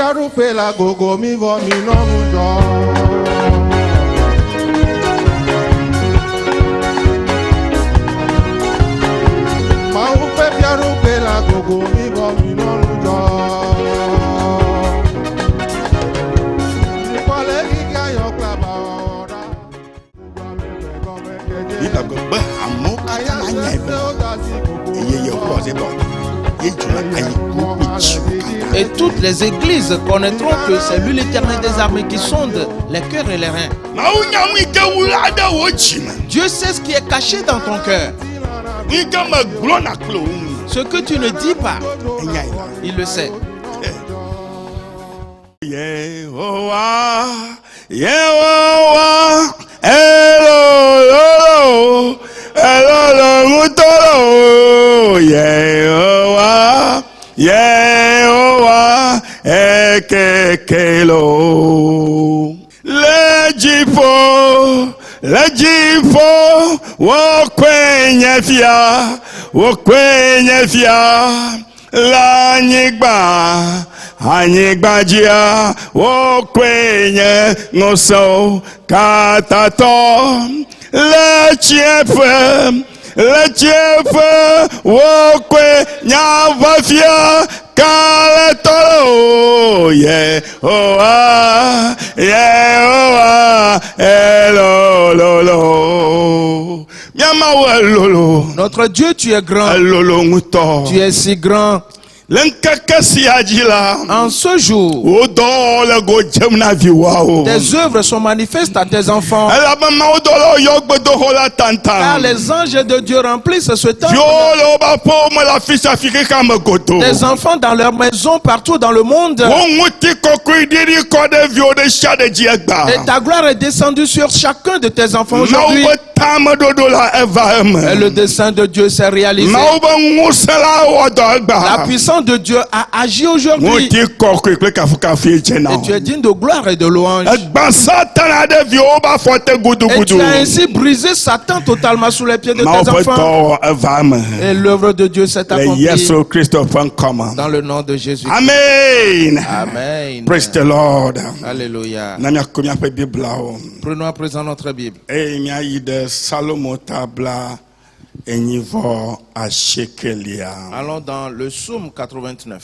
fiarupe la gogo mi vo mi no mujo. Et toutes les églises connaîtront que c'est lui l'Éternel des armées qui sonde les cœurs et les reins. Dieu sait ce qui est caché dans ton cœur. Ce que tu ne dis pas, il le sait. Yehovah, Yehovah, Elolo, Elolo, Mutolo, Yehovah, Yehovah, Ekekelo. Lejifo, wokwenye fia, la nyigba. Anyigbajia wokwenye ngoso katato lechiefe wokwe nyavafia kaletolo Yehovah elololo miama elolo. Notre Dieu, tu es grand. Elolo nguto. Tu es si grand. En ce jour, tes œuvres sont manifestes à tes enfants. Car les anges de Dieu remplissent ce temple. Tes enfants dans leur maison partout dans le monde. Et ta gloire est descendue sur chacun de tes enfants aujourd'hui. Et le dessein de Dieu s'est réalisé. La puissance de Dieu a agi aujourd'hui. Et tu es digne de gloire et de louange. Et tu as ainsi brisé Satan totalement sous les pieds de tes enfants. Et l'œuvre de Dieu s'est accomplie. Dans le nom de Jésus. Amen. Amen. Praise the Lord. Alléluia. Prenons à présent notre Bible. Salomon tabla enyivo a shekelia. Allons dans le psaume 89.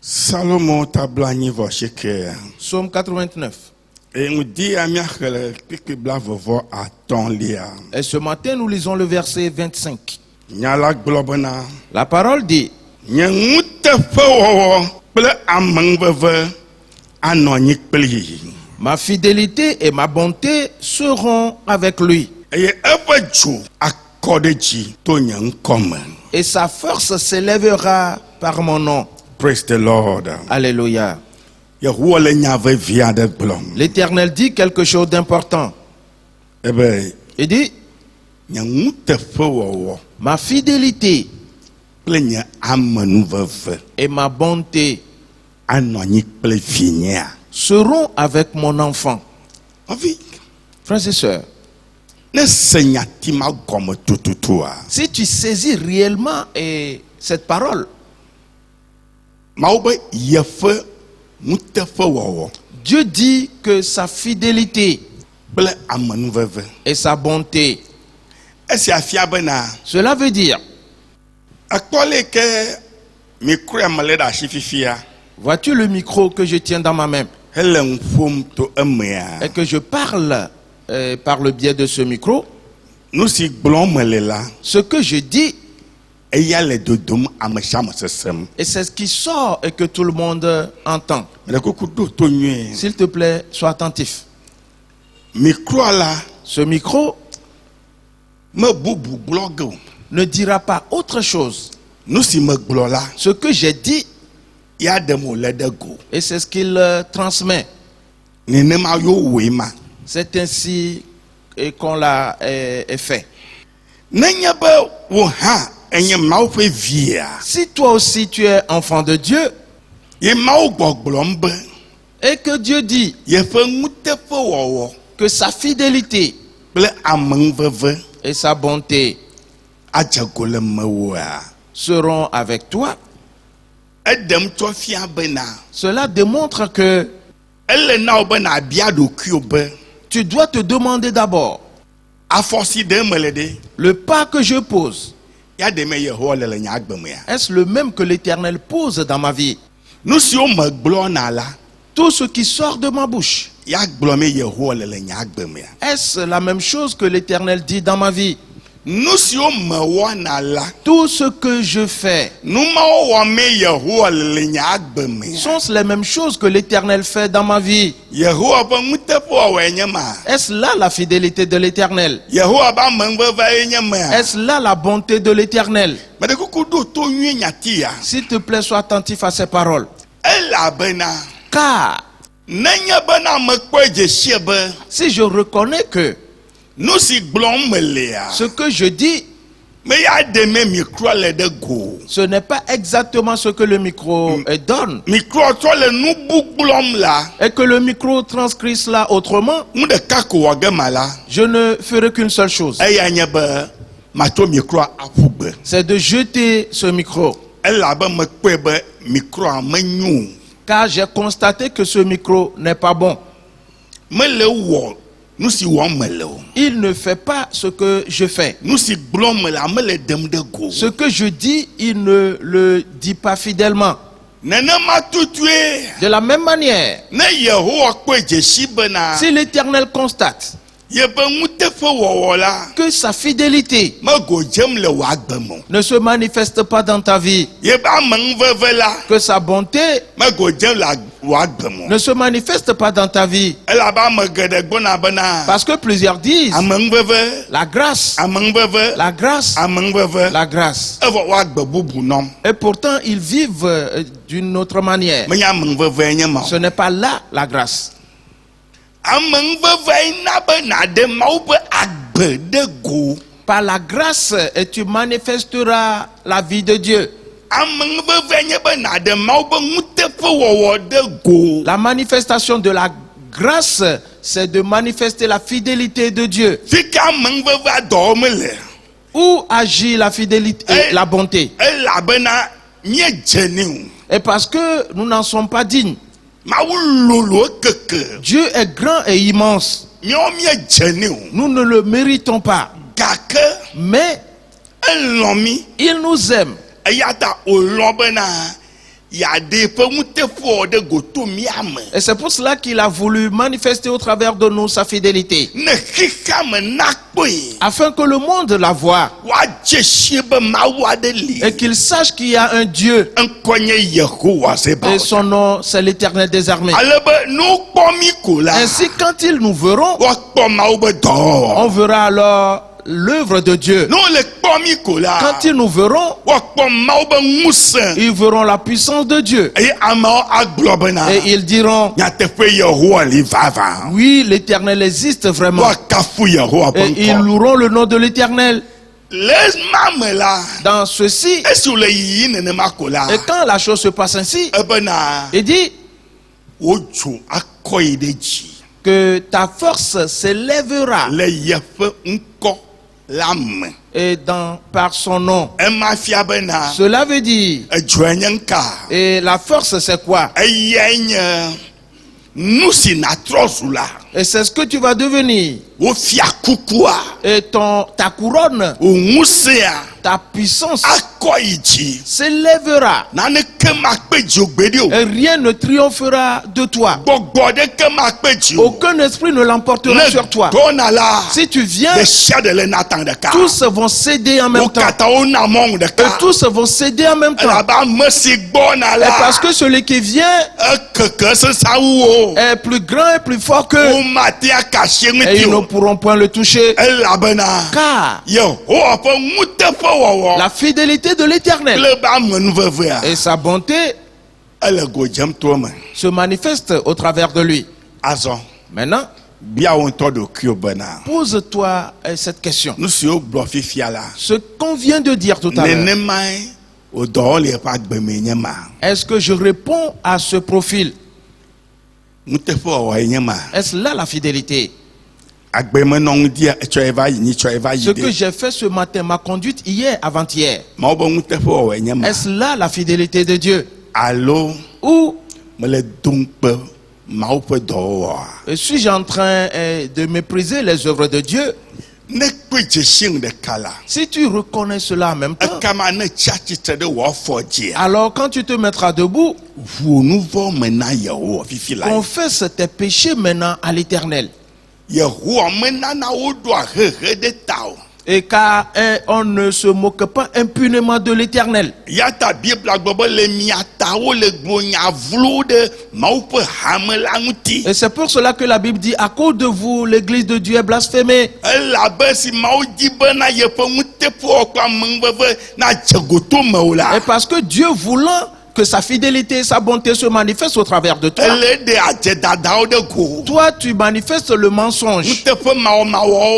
Salomon tabla enyivo shekelia. Psaume 89. Et nous dit à miachele pique blavovo a ton lia. Et ce matin nous lisons le verset 25. Nyala globana. La parole dit: Nyangute fewo ple amangveve anoni pli. Ma fidélité et ma bonté seront avec lui. Et sa force s'élèvera par mon nom. Praise the Lord. Alléluia. L'Éternel dit quelque chose d'important. Il dit: ma fidélité et ma bonté seront avec mon enfant. Frères et sœurs, si tu saisis réellement cette parole, Dieu dit que sa fidélité et sa bonté, cela veut dire, vois-tu le micro que je tiens dans ma main et que je parle par le biais de ce micro? Ce que je dis, et c'est ce qui sort et que tout le monde entend. S'il te plaît, sois attentif. Ce micro ne dira pas autre chose. Ce que j'ai dit, et c'est ce qu'il transmet. C'est ainsi qu'on l'a fait. Si toi aussi tu es enfant de Dieu, et que Dieu dit que sa fidélité et sa bonté seront avec toi, Cela démontre que tu dois te demander d'abord, le pas que je pose, est-ce le même que l'Éternel pose dans ma vie? Tout ce qui sort de ma bouche, est-ce la même chose que l'Éternel dit dans ma vie? Tout ce que je fais, sont-ce les mêmes choses que l'Éternel fait dans ma vie? Est-ce là la fidélité de l'Éternel? Est-ce là la bonté de l'Éternel? S'il te plaît, sois attentif à ces paroles. Car si je reconnais que ce que je dis, ce n'est pas exactement ce que le micro donne, et que le micro transcrit cela autrement, je ne ferai qu'une seule chose, c'est de jeter ce micro. Car j'ai constaté que ce micro n'est pas bon. Il ne fait pas ce que je fais. Ce que je dis, il ne le dit pas fidèlement. De la même manière, si l'Éternel constate que sa fidélité ne se manifeste pas dans ta vie, que sa bonté ne se manifeste pas dans ta vie, parce que plusieurs disent la grâce, la grâce, la grâce, et pourtant ils vivent d'une autre manière. Ce n'est pas là la grâce. Par la grâce, et tu manifesteras la vie de Dieu. La manifestation de la grâce, c'est de manifester la fidélité de Dieu. Où agit la fidélité et la bonté? Et parce que nous n'en sommes pas dignes. Dieu est grand et immense. Nous ne le méritons pas. Mais il nous aime. Et c'est pour cela qu'il a voulu manifester au travers de nous sa fidélité, afin que le monde la voie et qu'il sache qu'il y a un Dieu et son nom c'est l'Éternel des armées. Ainsi quand ils nous verront, on verra alors l'œuvre de Dieu. Quand ils nous verront, ils verront la puissance de Dieu. Et ils diront, oui, l'Éternel existe vraiment. Et ils loueront le nom de l'Éternel. Dans ceci, et quand la chose se passe ainsi, il dit que ta force s'élèvera et par son nom. Cela veut dire, et la force c'est quoi? Et c'est ce que tu vas devenir. Et ta couronne, ta puissance s'élèvera. Et rien ne triomphera de toi. Aucun esprit ne l'emportera sur toi. Si tu viens, tous vont céder en même temps. Et tous vont céder en même temps. Et parce que celui qui vient est plus grand et plus fort qu'eux. Et ils ne pourront point le toucher. Car la fidélité de l'Éternel et sa bonté se manifeste au travers de lui. Maintenant, pose-toi cette question. Ce qu'on vient de dire tout à l'heure, est-ce que je réponds à ce profil? Est-ce là la fidélité? Ce que j'ai fait ce matin, ma conduite hier, avant-hier, est-ce là la fidélité de Dieu? Allô? Ou suis-je en train de mépriser les œuvres de Dieu? Si tu reconnais cela en même temps, alors quand tu te mettras debout, confesse tes péchés maintenant à l'Éternel. Et car on ne se moque pas impunément de l'Éternel. Et c'est pour cela que la Bible dit, à cause de vous, l'église de Dieu est blasphémée. Et parce que Dieu voulant que sa fidélité et sa bonté se manifestent au travers de toi, toi tu manifestes le mensonge,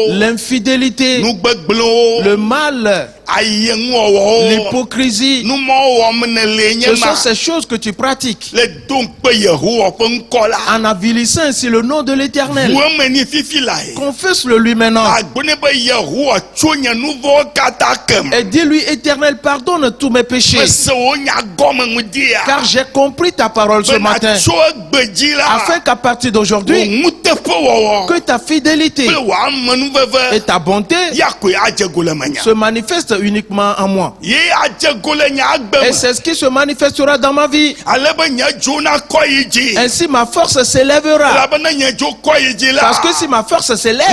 l'infidélité, le mal, l'hypocrisie. Ce sont ces choses que tu pratiques en avilissant ainsi le nom de l'Éternel. Confesse-le lui maintenant et dis-lui: Éternel, pardonne tous mes péchés, car j'ai compris ta parole ce matin, afin qu'à partir d'aujourd'hui, que ta fidélité et ta bonté se manifestent uniquement en moi. Et c'est ce qui se manifestera dans ma vie. Ainsi ma force s'élèvera. Parce que si ma force s'élève,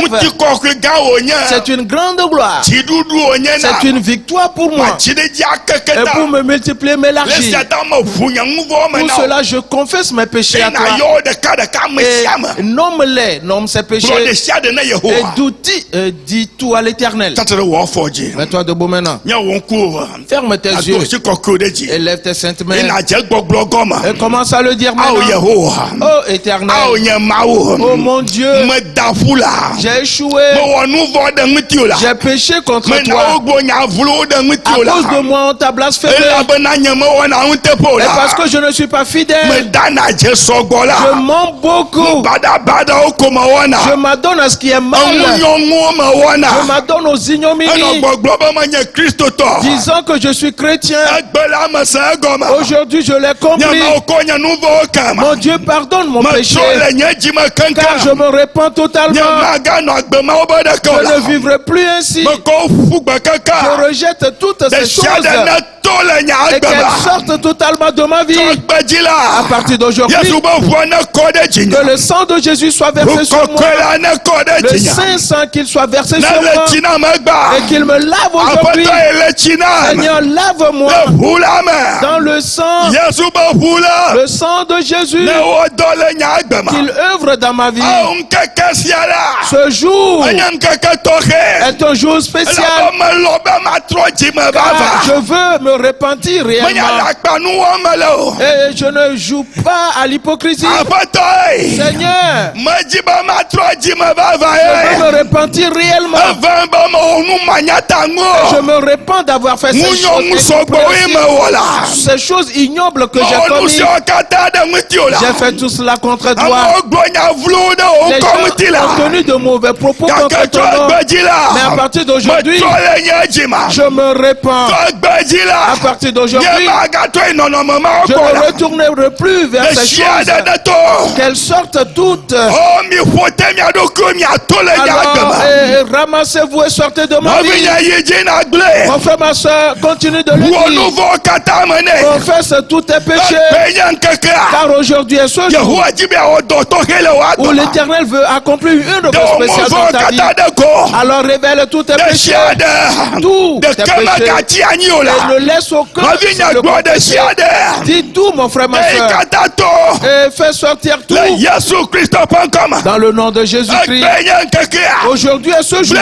c'est une grande gloire, c'est une victoire pour moi. Et pour me multiplier, m'élargir, pour cela je confesse mes péchés à toi. Et nomme-les, nomme ces péchés. Et dis tout à l'Éternel. Mets-toi debout maintenant. Ferme tes yeux et lève tes saintes mains et commence à le dire maintenant. Oh Éternel, oh mon Dieu, j'ai échoué, j'ai péché contre toi. À cause de moi on t'a blasphémé. Et parce que je ne suis pas fidèle, je mens beaucoup, je m'adonne à ce qui est mal, je m'adonne aux ignominies, disant que je suis chrétien. Aujourd'hui je l'ai compris. Mon Dieu, pardonne mon péché, car je me répands totalement. Je ne vivrai plus ainsi. Je rejette toutes ces choses et qu'elles sortent totalement de ma vie. À partir d'aujourd'hui, que le sang de Jésus soit versé sur moi, le saint sang qu'il soit versé sur moi, et qu'il me lave aujourd'hui. Seigneur, lave-moi dans le sang de Jésus, qu'il œuvre dans ma vie. Ce jour est un jour spécial, car je veux me repentir réellement et je ne joue pas à l'hypocrisie. Seigneur, je veux me repentir réellement. Je me répands d'avoir fait ces choses ignobles que j'ai commises. J'ai fait tout cela contre toi. Les gens ont tenu de mauvais propos contre ton nom. Mais à partir d'aujourd'hui, je me répands. À partir d'aujourd'hui, je ne retournerai plus vers ces choses. Qu'elles sortent toutes. Alors, ramassez-vous et sortez de ma vie. Mon frère, ma soeur, continue de le dire. Confesse tous tes péchés, car aujourd'hui est ce jour où l'Éternel veut accomplir une œuvre spéciale dans ta vie. Alors révèle tous tes péchés, tous tes péchés, et ne laisse aucun le confesser. Dis tout, mon frère, ma soeur, et fais sortir tout dans le nom de Jésus-Christ. Aujourd'hui est ce jour,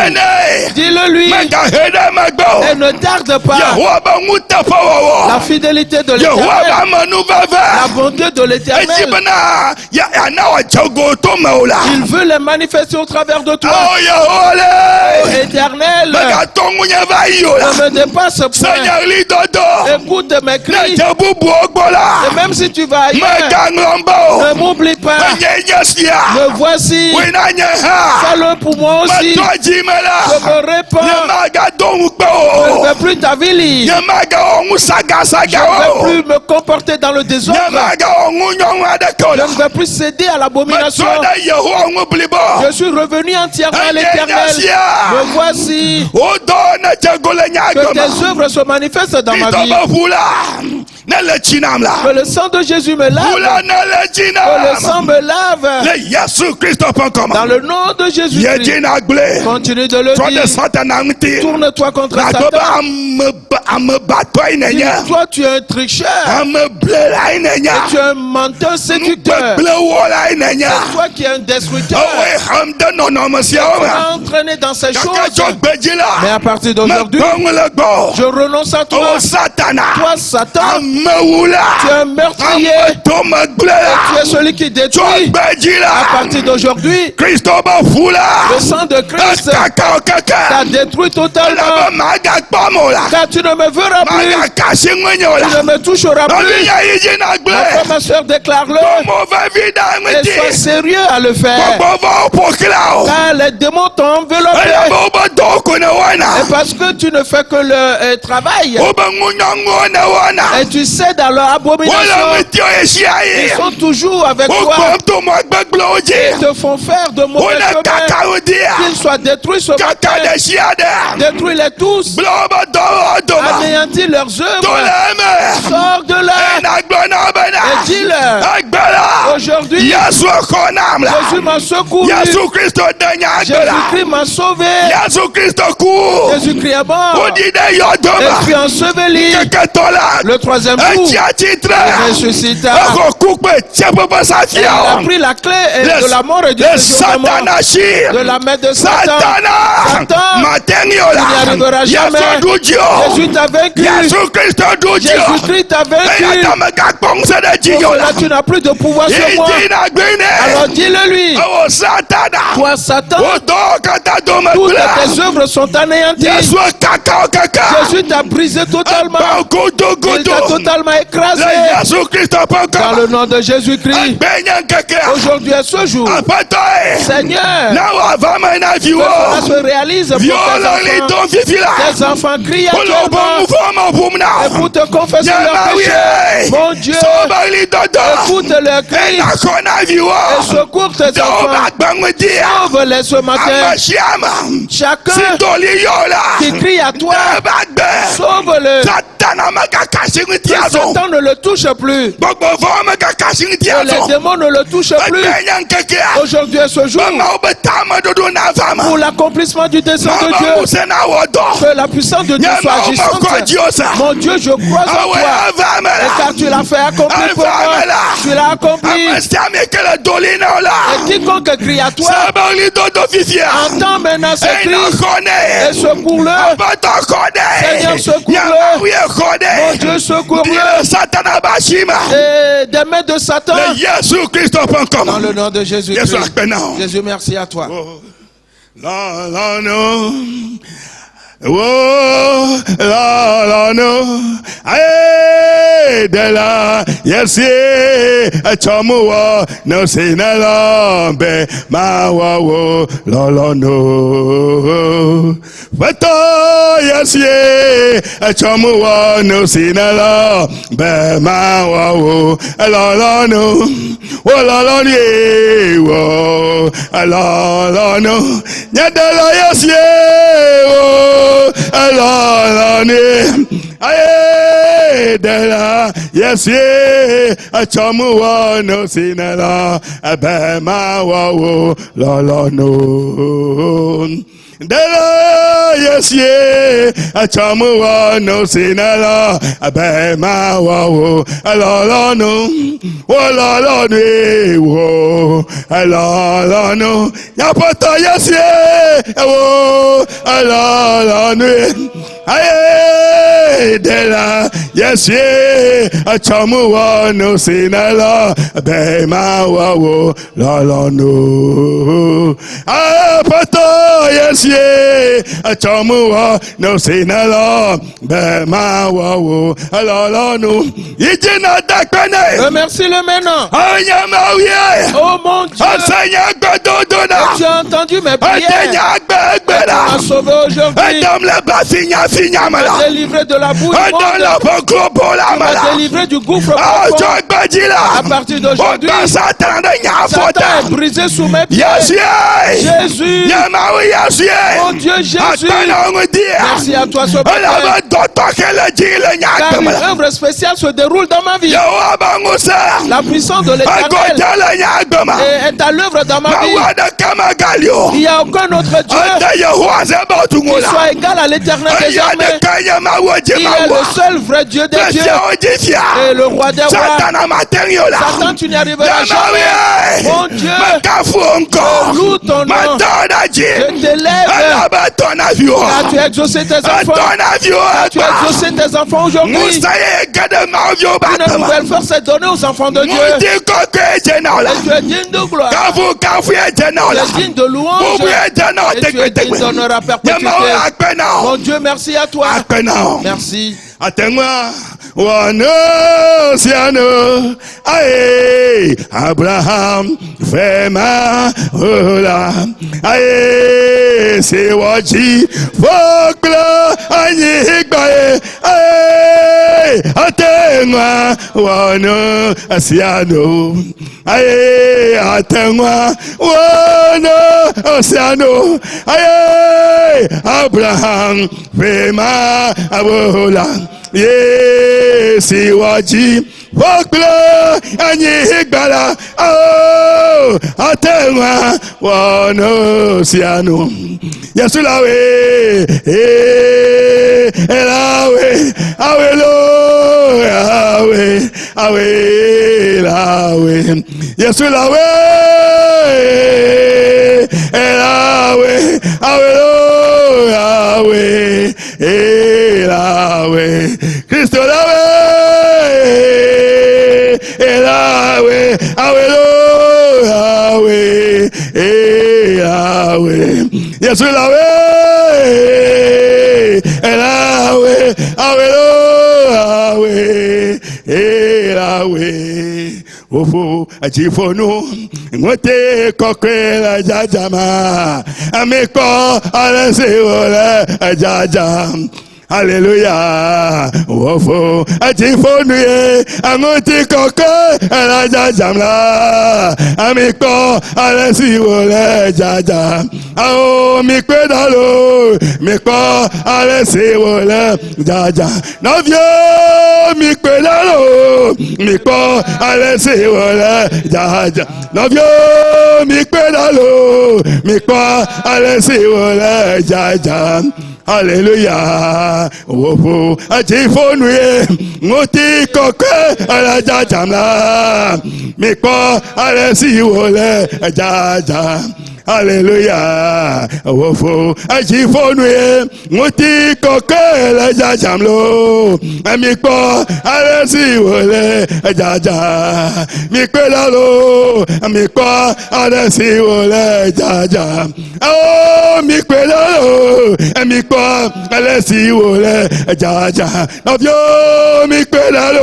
dis-le lui, et ne tarde pas. La fidélité de l'Éternel, la bonté de l'Éternel, il veut les manifester au travers de toi. Oh, Éternel, ne me dépasse point. écoute mes cris. Et même si tu vas ailleurs, ne m'oublie pas. Me voici. Fais-le pour moi aussi. Je me répands. Je ne veux plus t'avilir. Je ne veux plus me comporter dans le désordre. Je ne veux plus céder à l'abomination. Je suis revenu entièrement à l'Éternel. Me voici. Que tes œuvres se manifestent dans ma vie. Que le sang de Jésus me lave. Que le sang me lave. Dans le nom de Jésus-Christ. Continue de le dire. Tourne-toi contre Satan. Toi, tu es un tricheur. Et tu es un menteur séducteur. C'est toi qui es un destructeur. Tu es entraîné dans ces choses. Mais à partir d'aujourd'hui, je renonce à toi. Toi, Satan, tu es un meurtrier. Et tu es celui qui détruit. À partir d'aujourd'hui, le sang de Christ t'a détruit totalement. Car tu ne me verras plus. Tu ne me toucheras plus. Mon frère, ma soeur, déclare-le. Et sois sérieux à le faire. Car les démons t'ont enveloppé. Et parce que tu ne fais que le travail. Et tu sais dans leur abomination. Ils sont toujours avec toi. Ils te font faire de mauvais chemins. Qu'ils soient détruits ce matin. Détruis-les tous. Anéantis leurs œuvres. Sors de là. Et dis-leur. Aujourd'hui, Jésus m'a secouru. Jésus-Christ m'a sauvé. Jésus-Christ est mort. Et puis enseveli. Le troisième jour, il ressuscita. Et il a pris la clé de la mort et du séjournement de la main de Satan. Satan, tu n'y arriveras jamais. Jésus t'a vaincu. Jésus-Christ t'a vaincu. Pour cela, tu n'as plus de pouvoir sur moi. Alors dis-le lui. Toi, Satan, toutes tes œuvres sont anéanties. Jésus t'a brisé totalement. Il t'a totalement écrasé. Dans le nom de Jésus-Christ. Aujourd'hui est ce jour. Seigneur, que cela se réalise pour tes enfants. Tes enfants crient actuellement. Et pour te confesser leurs péchés. Mon Dieu, écoute leurs cris. Et secours tes enfants. Sauve-les ce matin. Chacun qui crie à toi, sauve-le. Que Satan ne le touche plus. Que les démons ne le touchent plus. Aujourd'hui est ce jour pour l'accomplissement du dessein de Dieu. Que la puissance de Dieu soit agissante. Mon Dieu, je crois en toi. Et car tu l'as fait accomplir pour moi. Tu l'as accompli. Et quiconque crie à toi, entends maintenant ces cris. Et secours-le. Seigneur, secours-le. Mon Dieu, secours-le. Et des mains de Satan. Dans le nom de Jésus-Christ. Jésus, merci à toi. Oh, la no, aye, de la, yes, a chamuwa, no say na lambe, ma wo, la no. Vato, yes, a chamuwa, no say na lambe, ma wo, la no. Oh, la wo, la no. Nyadala, yes, oh. Alors, aye, de la, yes, a chamuwa no sinala, abema wo, la no. De la, yes, a chamuwa no sinala, abema wo, la no. Oh, la no, la no. Yapata, yes, oh, la no. Aye, dela, yes, ye, a chamu no sinala, bema wawo, la no. Ah, pato, yes, ye, a chamu no sinala, bema wawo, la no. Ijina dakane. Remercie-le maintenant. Oh mon Dieu. Tu as entendu mes prières. Tu m'as sauvé aujourd'hui. Tu m'as délivré de la boue. Tu m'as délivré du gouffre profond. À partir d'aujourd'hui, Satan est brisé sous mes pieds. Jésus. Mon Dieu, Jésus. Merci à toi, ce matin. Car une œuvre spéciale se déroule dans ma vie. La puissance de l'Éternel est à l'œuvre dans ma vie. Il n'y a aucun autre Dieu qui soit égal à l'Éternel désormais. Il est le seul vrai Dieu des dieux et le roi des rois. Satan, tu n'y arriveras jamais. Mon Dieu, je loue ton nom. Je t'élève car tu as exaucé tes enfants. Tu as exaucé tes enfants aujourd'hui. Une nouvelle force est donnée aux enfants de Dieu. Et tu es digne de gloire. Tu es digne de louange. Et tu es digne d'honneur à perpétuité. Mon Dieu, merci à toi. Merci. Abraham fema ola aye se waji fokla anyi gbae aye atenwa wano asiano aye atenwa wano asiano aye Abraham fema ola yes, waji wakla anyi gbala oh atenwa wono siano yesulawe elawe awelo awe lawe yesulawe elawe awelo elawe Cristo lawe elawe awelo elawe Yesu lawe elawe awelo elawe ofo achifonu ngote kokela jajama ameko alasewola ajaja Hallelujah. Wofo achifonu ye angoti koko elaja jamla amiko alesi wole jaja ao mikwedalo miko alesi wole jaja novio mikwedalo miko alesi wole jaja novio mikwedalo miko alesi wole jaja Hallelujah. Wofo achifonu ye ngoti koke alaja jamla miko alesi wole jaja Hallelujah. Wofo achifonu ye ngoti koke alaja jamlo miko alesi wole jaja mikwelalo miko alesi wole jaja oh mikwelalo miko alesi wole jaja novio mikwelalo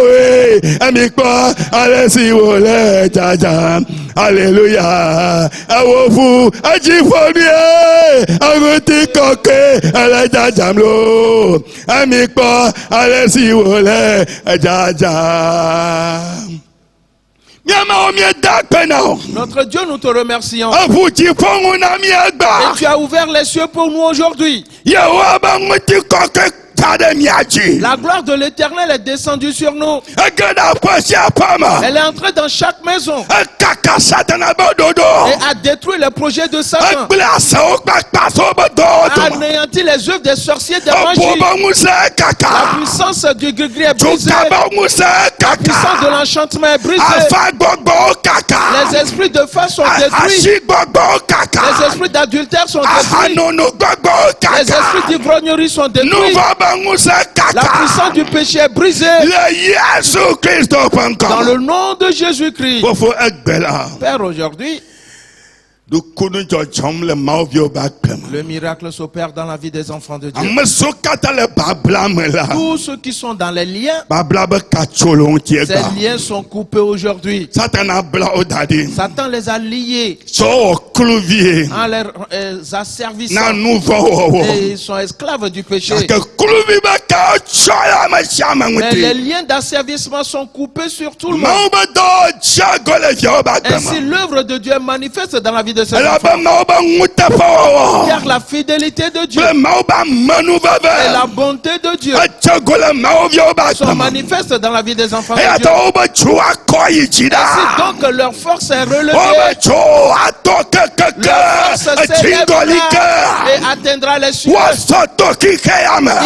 miko alesi wole jaja Hallelujah. Awofu achifonu ye agoti koke alaja jamlo miko alesi wole jaja. Notre Dieu, nous te remercions. Et tu as ouvert les cieux pour nous aujourd'hui. La gloire de l'Éternel est descendue sur nous. Elle est entrée dans chaque maison et a détruit les projets de Satan, a anéanti les œuvres des sorciers, des magies. La puissance du gris est brisée. La puissance de l'enchantement est brisée. Les esprits de feu sont détruits. Les esprits d'adultère sont détruits. Les esprits d'ivrognerie sont détruits. La puissance du péché est brisée. Dans le nom de Jésus-Christ. Père, aujourd'hui, le miracle s'opère dans la vie des enfants de Dieu. Tous ceux qui sont dans les liens, ces liens sont coupés aujourd'hui. Satan les a liés en les asservissant. Et ils sont esclaves du péché. Mais les liens d'asservissement sont coupés sur tout le monde. Ainsi, l'œuvre de Dieu est manifeste dans la vie de ces enfants. Car la fidélité de Dieu et la bonté de Dieu sont manifestes dans la vie des enfants de Dieu. Ainsi donc leur force est relevée. Leur force s'élèvera et atteindra les cieux.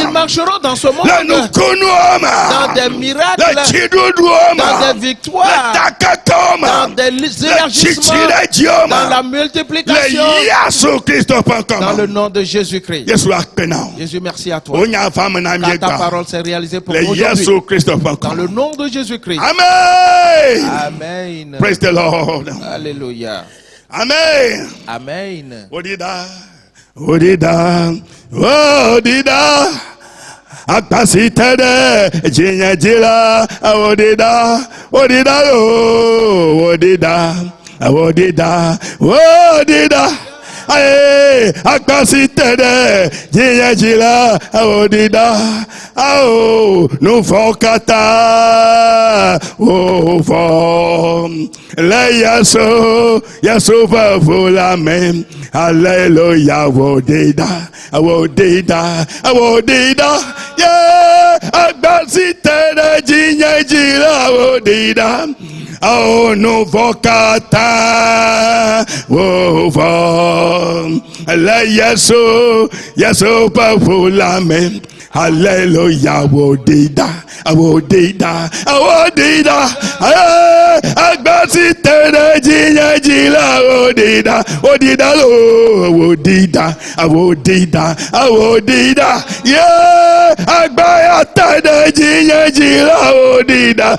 Ils marcheront dans ce monde dans des miracles, dans des victoires, dans des élargissements, dans la multiplication, dans le nom de Jésus-Christ. Jésus, merci à toi. Car ta parole s'est réalisée pour nous aujourd'hui. Dans le nom de Jésus-Christ. Amen. Amen. Praise the Lord. Alléluia. Amen. Amen. Odida. Akasitede jinyajila odida aye akasitede jinyajila odida ao nous fokata o fo le yaso va vola même Hallelujah, wodida, yeah, agbasitede jinyajila wodida. Oh, no vocata, oh, la yaso powerful amen. Hallelujah, wodida, agbasitede jinyajila wodida, yeah, agbayatede jinyajila wodida,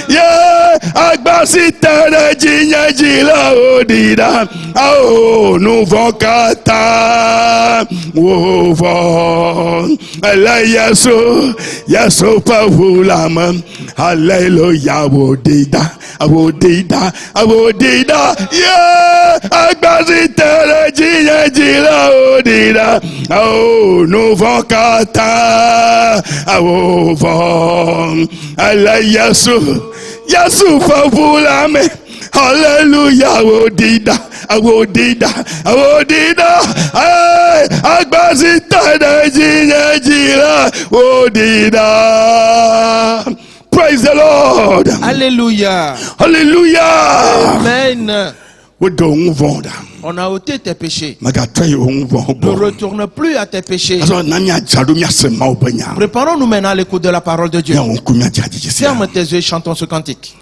yeah, agbasitede jinyajila wodida, oh, no vocata, oh, la yaso pavulama, hallelujah, wodida, yeah, agbasitede jinyajila wodida, oh, no vocata, oh, la yaso pavulame. Hallelujah, awodida, agbasitede jinyajila wodida. Praise the Lord. Alléluia. Hallelujah. Amen. On a ôté tes péchés. Ne retourne plus à tes péchés. Préparons-nous maintenant à l'écoute de la parole de Dieu. Ferme tes yeux et chantons ce cantique.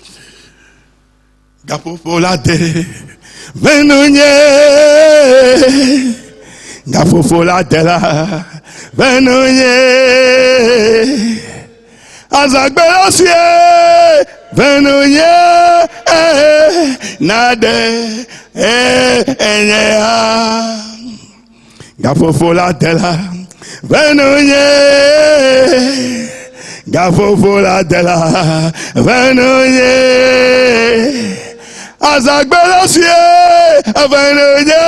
Gafofolade venunye venunye azagbelosie venunye nade enyea gafofolade venunye venunye azagbelosie venunye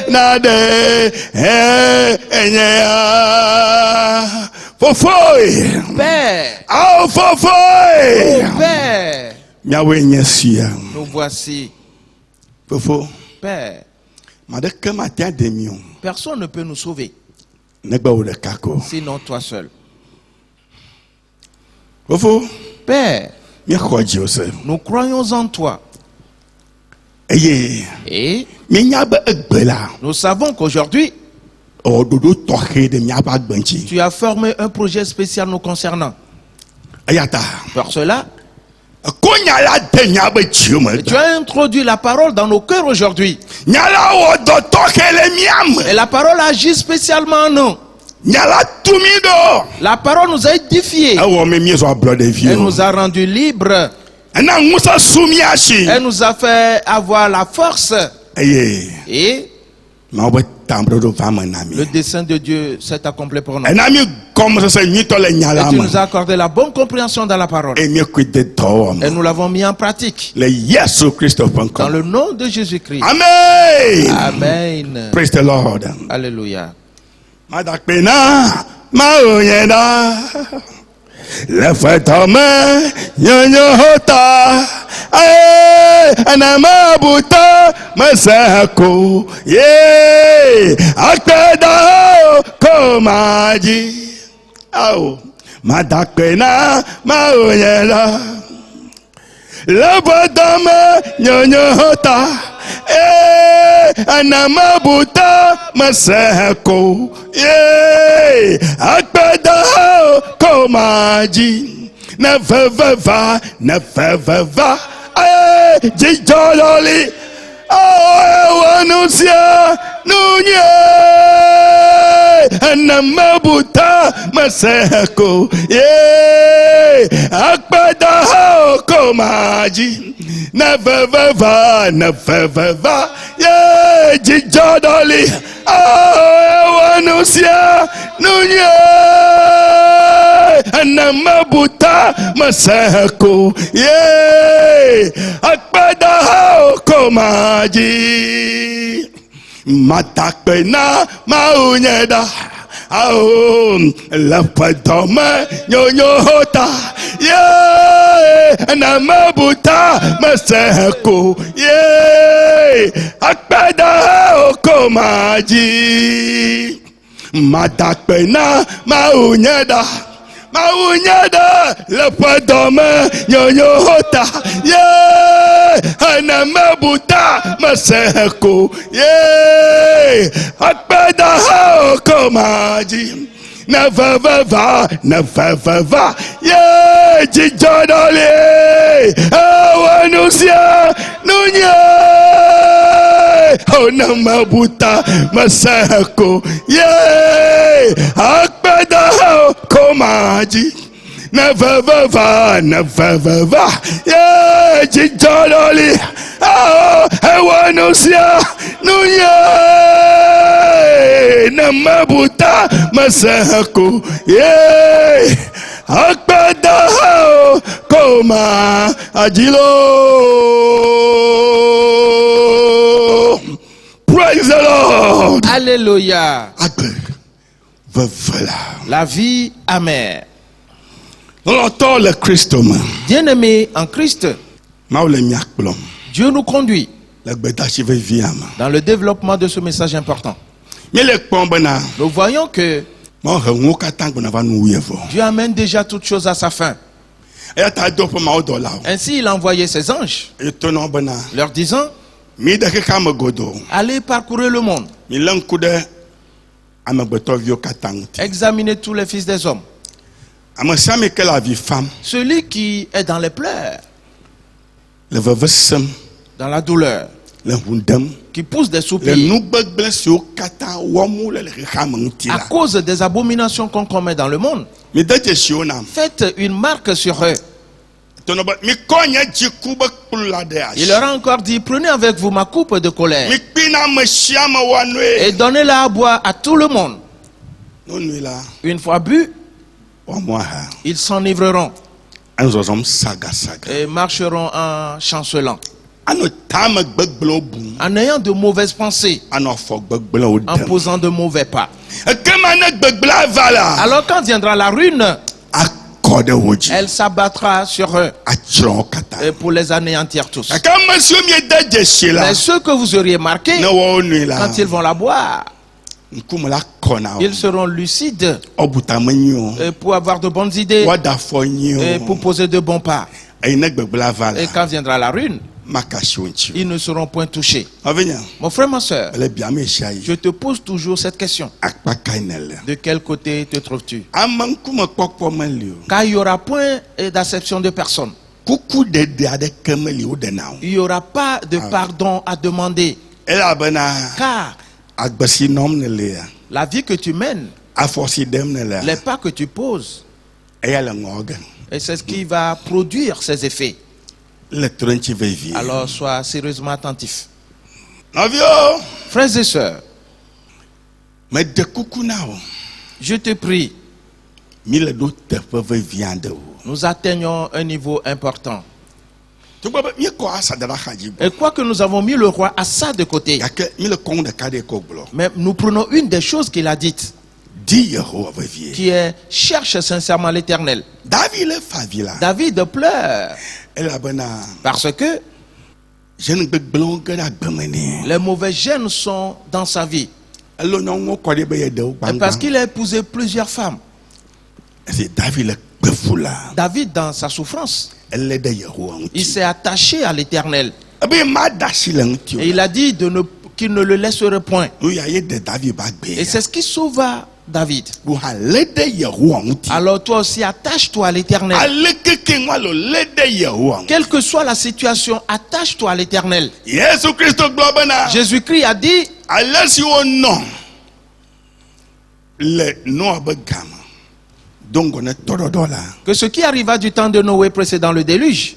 nade enyea fofoi Père. Oh fofoi Père. Miawe nyesia. Nous voici. Fofo. Père. Personne ne peut nous sauver. Sinon toi seul. Père, nous croyons en toi. Et nous savons qu'aujourd'hui, tu as formé un projet spécial nous concernant. Pour cela, Tu as introduit la parole dans nos cœurs aujourd'hui. Et la parole agit spécialement en nous. La parole nous a édifiés. Elle nous a rendus libres. Elle nous a fait avoir la force. Et le dessein de Dieu s'est accompli pour nous. Et tu nous as accordé la bonne compréhension dans la parole. Et nous l'avons mis en pratique. Dans le nom de Jésus-Christ. Amen. Amen. Praise the Lord. Alléluia. Le fatama nyonyota anamabuta masako ye akada komaji au madakena maonyela le fatama nyonyota anamabuta masako ye akada komaji never jijololi wanusia nunye anamabuta masako ye akpada komaji never ye jijololi wanusia nunye anamabuta masako ye akpada komaji matakena maunyeda au lapadoma nyonyota ye anamabuta masako ye akpada komaji matakena maunyeda lepadoma nyonyota ye anamabuta masako ye akpada komaji never ye jijodole wanusia nunye anamabuta masako ye akpada komaji never ye jijololi wanusia nunye namabuta masako ye akpada komajilo. Praise the Lord. Alléluia. La vie amère. Bien-aimé en Christ, Dieu nous conduit dans le développement de ce message important. Nous voyons que Dieu amène déjà toutes choses à sa fin. Ainsi, il a envoyé ses anges, leur disant: allez parcourir le monde, examinez tous les fils des hommes. Celui qui est dans les pleurs, dans la douleur, qui pousse des soupirs à cause des abominations qu'on commet dans le monde, faites une marque sur eux. Il leur a encore dit: prenez avec vous ma coupe de colère et donnez-la à boire à tout le monde. Une fois bu, ils s'enivreront et marcheront en chancelant, en ayant de mauvaises pensées, en posant de mauvais pas. Alors quand viendra la ruine, elle s'abattra sur eux et pour les anéantir tous. Mais ceux que vous auriez marqués, quand ils vont la boire, ils seront lucides pour avoir de bonnes idées et pour poser de bons pas. Et quand viendra la ruine, ils ne seront point touchés. Mon frère, ma soeur, je te pose toujours cette question: de quel côté te trouves-tu? Car il n'y aura point d'acception de personne. Il n'y aura pas de pardon à demander. Car la vie que tu mènes, les pas que tu poses, et c'est ce qui va produire ces effets. Alors sois sérieusement attentif. Frères et sœurs, je te prie, nous atteignons un niveau important. Et quoi que nous avons mis le roi Assa de côté, mais nous prenons une des choses qu'il a dites, qui est cherche sincèrement l'Éternel. David pleure parce que les mauvais gènes sont dans sa vie. Et parce qu'il a épousé plusieurs femmes. David, dans sa souffrance, il s'est attaché à l'Éternel. Et il a dit qu'il ne le laisserait point. Et c'est ce qui sauva David. Alors toi aussi, attache-toi à l'Éternel. Quelle que soit la situation, attache-toi à l'Éternel. Jésus-Christ a dit que ce qui arriva du temps de Noé précédant le déluge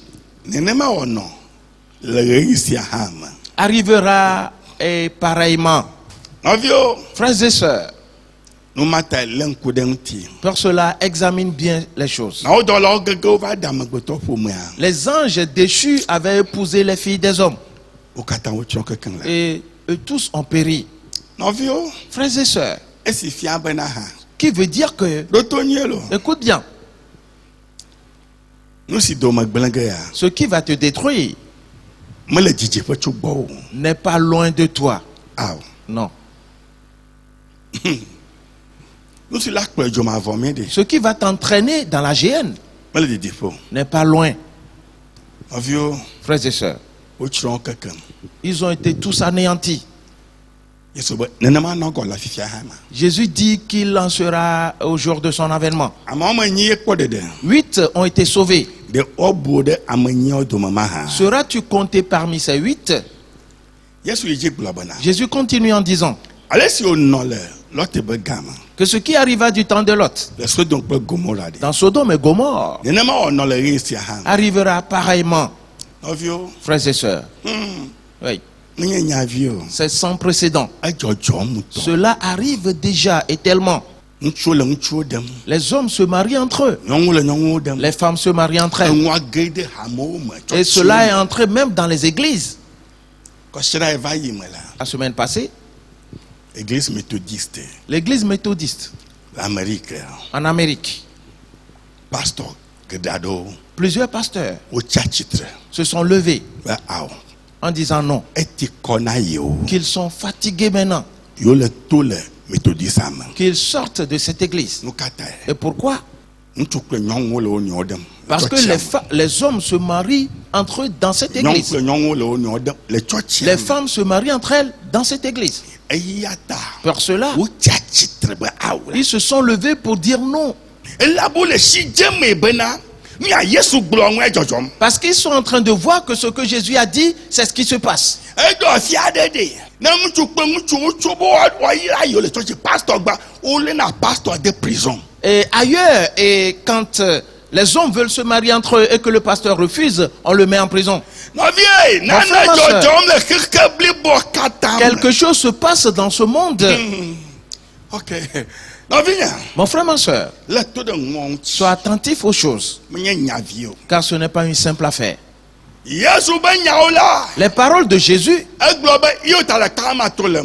arrivera et pareillement. Frères et sœurs, pour cela, examine bien les choses. Les anges déchus avaient épousé les filles des hommes. Et eux tous ont péri. Frères et sœurs, qui veut dire que, écoute bien, ce qui va te détruire n'est pas loin de toi. Non. Ce qui va t'entraîner dans la géhenne n'est pas loin. Frères et sœurs, ils ont été tous anéantis. Jésus dit qu'il en sera au jour de son avènement. 8 ont été sauvés. Seras-tu compté parmi ces 8? Jésus continue en disant que ce qui arriva du temps de Lot dans Sodome et Gomorrhe arrivera pareillement. Frères et sœurs, oui, c'est sans précédent. Cela arrive déjà et tellement. Les hommes se marient entre eux. Les femmes se marient entre elles. Et cela est entré même dans les églises. La semaine passée, l'église méthodiste en Amérique, plusieurs pasteurs se sont levés en disant non, qu'ils sont fatigués maintenant, qu'ils sortent de cette église. Et pourquoi? Parce que les hommes se marient entre eux dans cette église. Les femmes se marient entre elles dans cette église. Pour cela, ils se sont levés pour dire non. Parce qu'ils sont en train de voir que ce que Jésus a dit, c'est ce qui se passe. Et ailleurs, et quand les hommes veulent se marier entre eux et que le pasteur refuse, on le met en prison. Quelque chose se passe dans ce monde. Mon frère, ma soeur, sois attentif aux choses, car ce n'est pas une simple affaire. Les paroles de Jésus,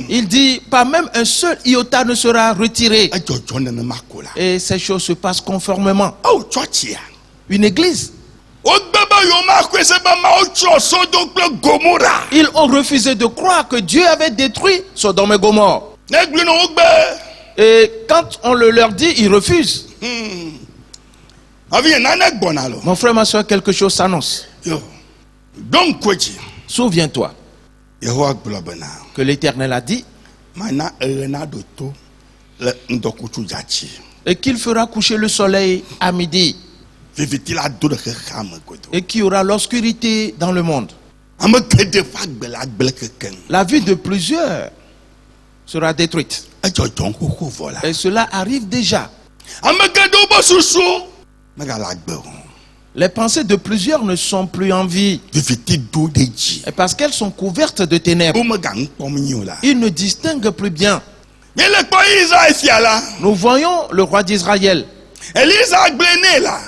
il dit pas même un seul iota ne sera retiré. Et ces choses se passent conformément. Une église, ils ont refusé de croire que Dieu avait détruit Sodome et Gomorrhe. Et quand on le leur dit, ils refusent. Mon frère, ma soeur, quelque chose s'annonce. Souviens-toi que l'Éternel a dit et qu'il fera coucher le soleil à midi. et qu'il y aura l'obscurité dans le monde. La vie de plusieurs sera détruite. Et cela arrive déjà. Les pensées de plusieurs ne sont plus en vie. Et parce qu'elles sont couvertes de ténèbres, ils ne distinguent plus bien. Nous voyons le roi d'Israël.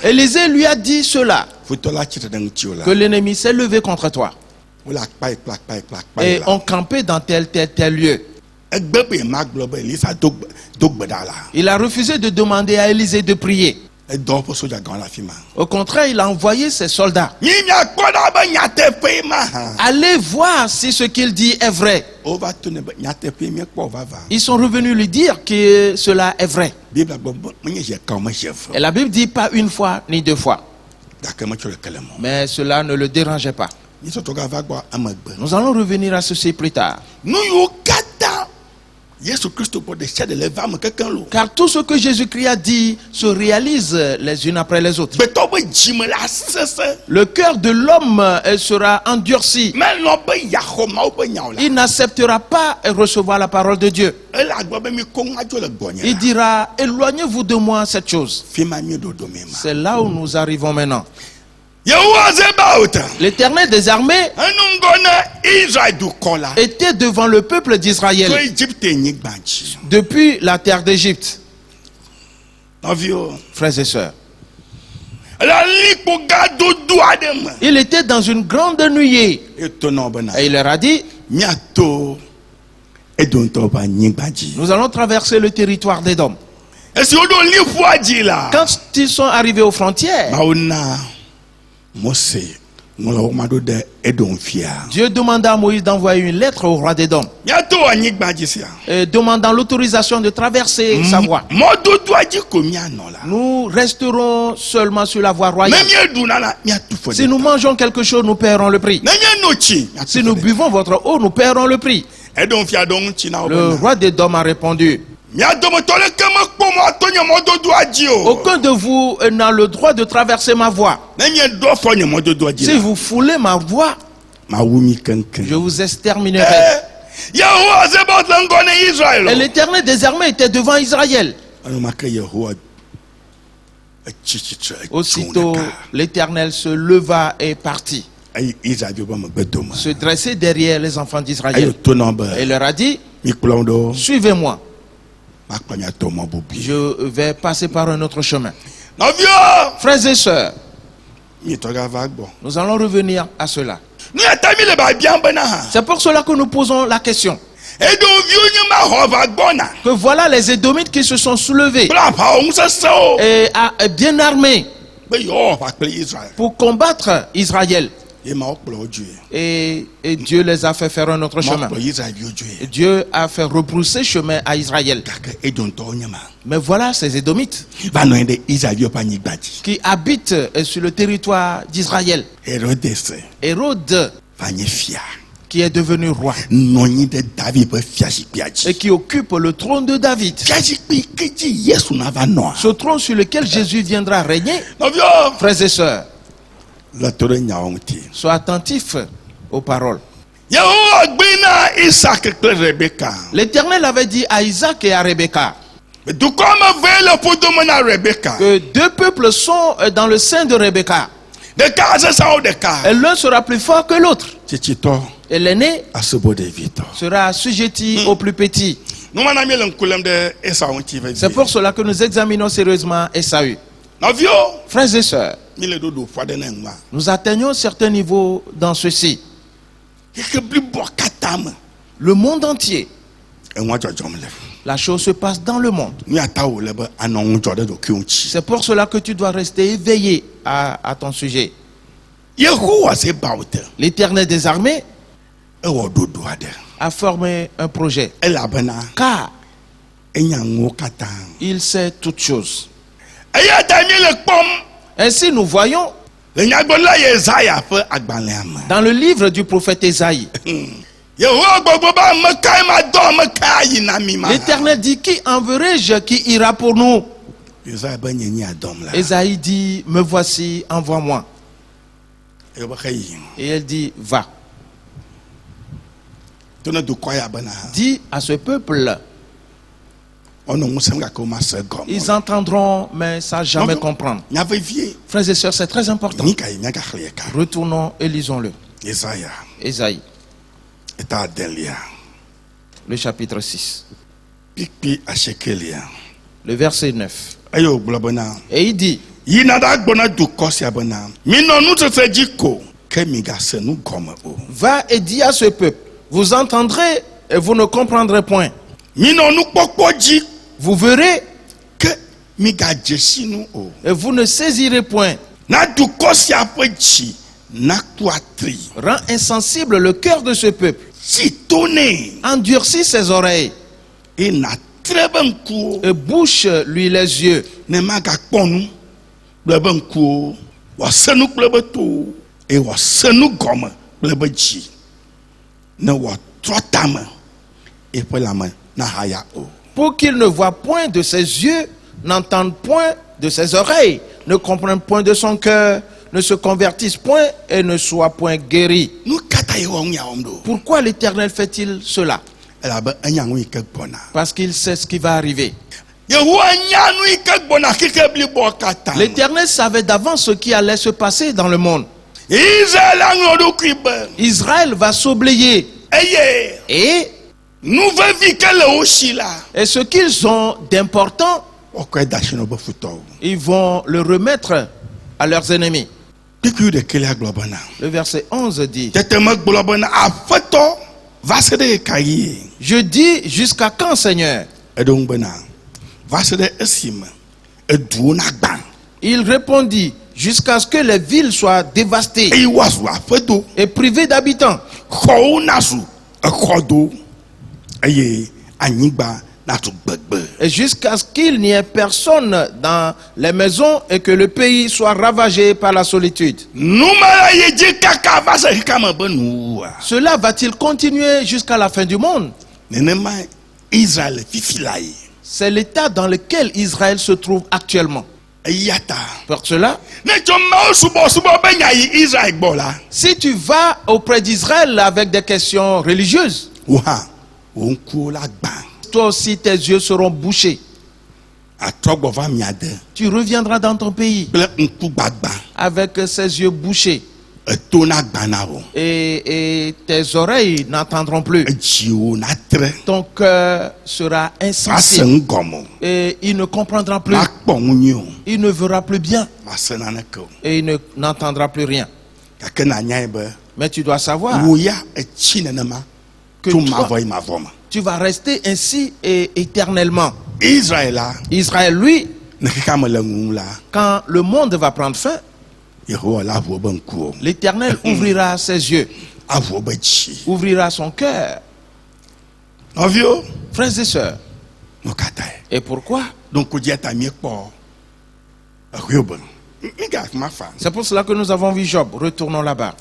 Élisée lui a dit cela, que l'ennemi s'est levé contre toi et ont campé dans tel lieu. Il a refusé de demander à Élisée de prier. Au contraire, il a envoyé ses soldats. Allez voir si ce qu'il dit est vrai. Ils sont revenus lui dire que cela est vrai. Et la Bible dit pas une fois ni deux fois. Mais cela ne le dérangeait pas. Nous allons revenir à ceci plus tard. Car tout ce que Jésus-Christ a dit se réalise les unes après les autres. Le cœur de l'homme sera endurci. Il n'acceptera pas et recevoir la parole de Dieu. Il dira, éloignez-vous de moi cette chose. C'est là où nous arrivons maintenant. L'Éternel des armées était devant le peuple d'Israël depuis la terre d'Égypte. Frères et sœurs, il était dans une grande nuée et il leur a dit, nous allons traverser le territoire d'Édom. Quand ils sont arrivés aux frontières, Dieu demanda à Moïse d'envoyer une lettre au roi d'Édom, demandant l'autorisation de traverser sa voie. Nous resterons seulement sur la voie royale. Si nous mangeons quelque chose, nous paierons le prix. Si nous buvons votre eau, nous paierons le prix. Le roi d'Édom a répondu, aucun de vous n'a le droit de traverser ma voie. Si vous foulez ma voie, je vous exterminerai. Et l'Éternel des armées était devant Israël. Aussitôt, l'Éternel se leva et partit, se dressait derrière les enfants d'Israël et leur a dit, suivez-moi. Je vais passer par un autre chemin. Frères et sœurs, nous allons revenir à cela. C'est pour cela que nous posons la question. Que voilà les Édomites qui se sont soulevés et bien armés pour combattre Israël. Et Dieu les a fait faire un autre chemin. Dieu a fait rebrousser chemin à Israël. Mais voilà ces Édomites qui habitent sur le territoire d'Israël. Hérode, qui est devenu roi et qui occupe le trône de David, ce trône sur lequel Jésus viendra régner. Frères et sœurs, sois attentif aux paroles. L'Éternel avait dit à Isaac et à Rebecca que deux peuples sont dans le sein de Rebecca. Et l'un sera plus fort que l'autre. Et l'aîné sera assujetti au plus petit. C'est pour cela que nous examinons sérieusement Ésaü. Frères et sœurs, nous atteignons certains niveaux dans ceci. Le monde entier, la chose se passe dans le monde. C'est pour cela que tu dois rester éveillé à ton sujet. L'Éternel des armées a formé un projet, car il sait toutes choses. Ainsi nous voyons dans le livre du prophète Ésaïe, l'Éternel dit, qui enverrai-je qui ira pour nous? Ésaïe dit, me voici, envoie-moi. Et elle dit, va. Dis à ce peuple, ils entendront, mais ça jamais comprendre. Frères et sœurs, c'est très important. Retournons et lisons-le. Ésaïe, le chapitre 6, le verset 9. Et il dit, va et dis à ce peuple, vous entendrez et vous ne comprendrez point. Vous verrez et vous ne saisirez point. Rends insensible le cœur de ce peuple. Endurcis ses oreilles et bouche-lui les yeux. Pour qu'il ne voie point de ses yeux, n'entende point de ses oreilles, ne comprenne point de son cœur, ne se convertisse point et ne soit point guéri. Pourquoi l'Éternel fait-il cela? Parce qu'il sait ce qui va arriver. L'Éternel savait d'avance ce qui allait se passer dans le monde. Israël va s'oublier. Et ce qu'ils ont d'important, ils vont le remettre à leurs ennemis. Le verset 11 dit, je dis, jusqu'à quand, Seigneur? Il répondit, jusqu'à ce que les villes soient dévastées et privées d'habitants. Et jusqu'à ce qu'il n'y ait personne dans les maisons et que le pays soit ravagé par la solitude. Cela va-t-il continuer jusqu'à la fin du monde? C'est l'état dans lequel Israël se trouve actuellement. Pour cela, si tu vas auprès d'Israël avec des questions religieuses, toi aussi tes yeux seront bouchés. Tu reviendras dans ton pays avec ses yeux bouchés. Et tes oreilles n'entendront plus. Ton cœur sera insensible. Et il ne comprendra plus. Il ne verra plus bien. Et il n'entendra plus rien. Mais tu dois savoir que tu vas rester ainsi et éternellement. Israël, lui, quand le monde va prendre fin, l'Éternel ouvrira ses yeux, ouvrira son cœur. Frères et sœurs, et pourquoi? C'est pour cela que nous avons vu Job. Retournons là-bas.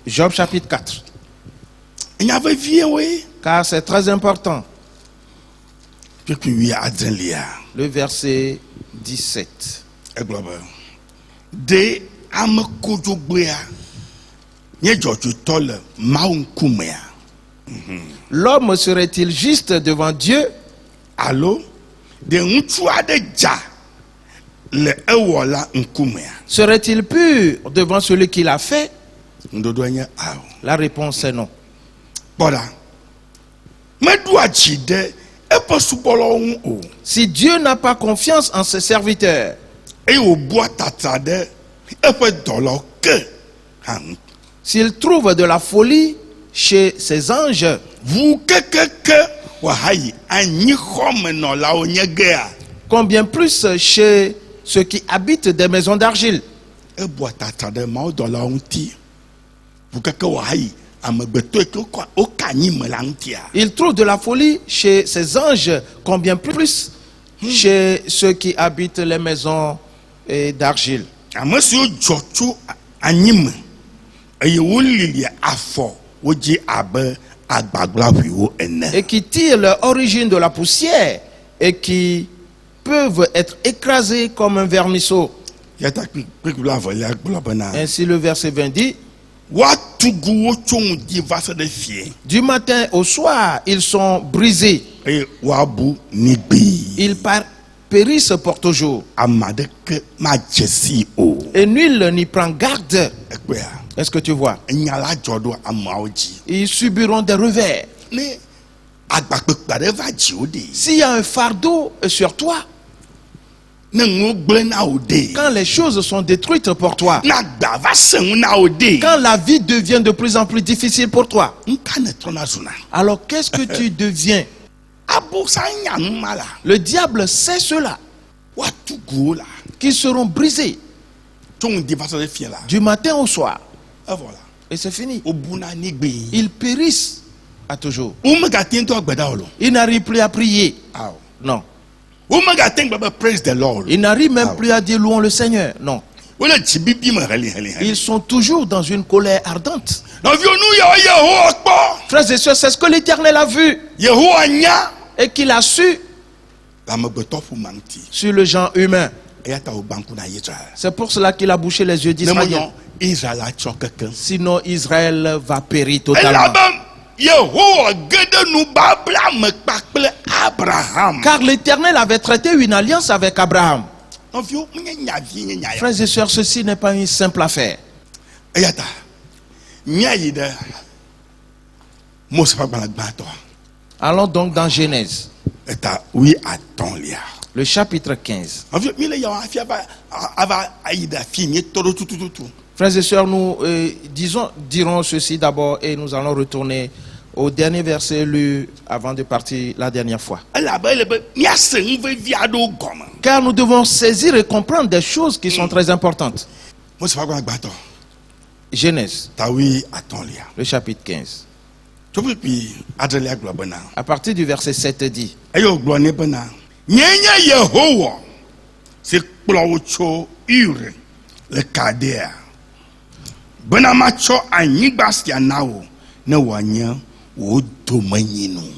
Job chapitre 4. Car c'est très important. Le verset 17. L'homme serait-il juste devant Dieu? Serait-il pur devant celui qui l'a fait? La réponse est non. Si Dieu n'a pas confiance en ses serviteurs, s'il trouve de la folie chez ses anges, combien plus chez ceux qui habitent des maisons d'argile? Il trouve de la folie chez ses anges, combien plus chez ceux qui habitent les maisons d'argile. Et qui tirent leur origine de la poussière et qui peuvent être écrasés comme un vermisseau. Ainsi le verset 20 dit, du matin au soir, ils sont brisés. Ils périssent pour toujours. Et nul n'y prend garde. Est-ce que tu vois? Ils subiront des revers. S'il y a un fardeau sur toi, quand les choses sont détruites pour toi, quand la vie devient de plus en plus difficile pour toi, alors qu'est-ce que tu deviens? Le diable sait cela, qu'ils seront brisés du matin au soir. Et c'est fini. Ils périssent à toujours. Ils n'arrivent plus à prier. Non. Ils n'arrivent même plus à dire louons le Seigneur. Non. Ils sont toujours dans une colère ardente. Frères et sœurs, c'est ce que l'Éternel a vu et qu'il a su sur le genre humain. C'est pour cela qu'il a bouché les yeux d'Israël. Sinon Israël va périr totalement. Car l'Éternel avait traité une alliance avec Abraham. Frères et sœurs, ceci n'est pas une simple affaire. Allons donc dans Genèse, le chapitre 15. Frères et sœurs, nous dirons ceci d'abord et nous allons retourner au dernier verset lu avant de partir la dernière fois. Car nous devons saisir et comprendre des choses qui sont très importantes. Genèse, le chapitre 15. À partir du verset 7 dit,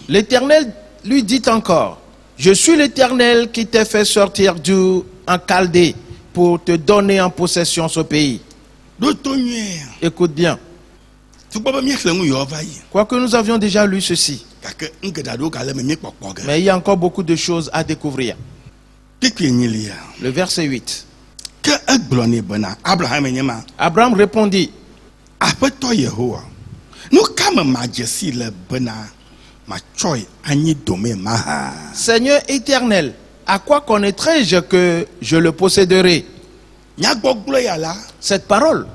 l'Éternel lui dit encore, je suis l'Éternel qui t'ai fait sortir en Chaldée pour te donner en possession ce pays. Écoute bien. Quoique nous avions déjà lu ceci, mais il y a encore beaucoup de choses à découvrir. Le verset 8. Abraham répondit, Seigneur éternel, à quoi connaîtrai-je que je le posséderai? Cette parole,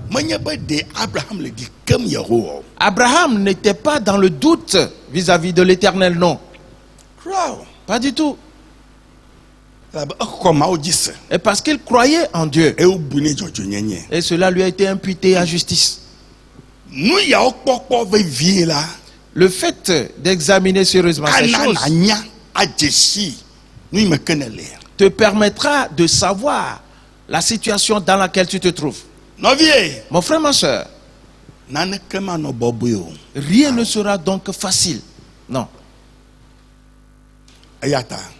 Abraham n'était pas dans le doute vis-à-vis de l'Éternel, non. Pas du tout. Et parce qu'il croyait en Dieu. Et cela lui a été imputé à justice. Le fait d'examiner sérieusement ces choses te permettra de savoir la situation dans laquelle tu te trouves. Mon frère, ma soeur, rien ne sera donc facile. Non.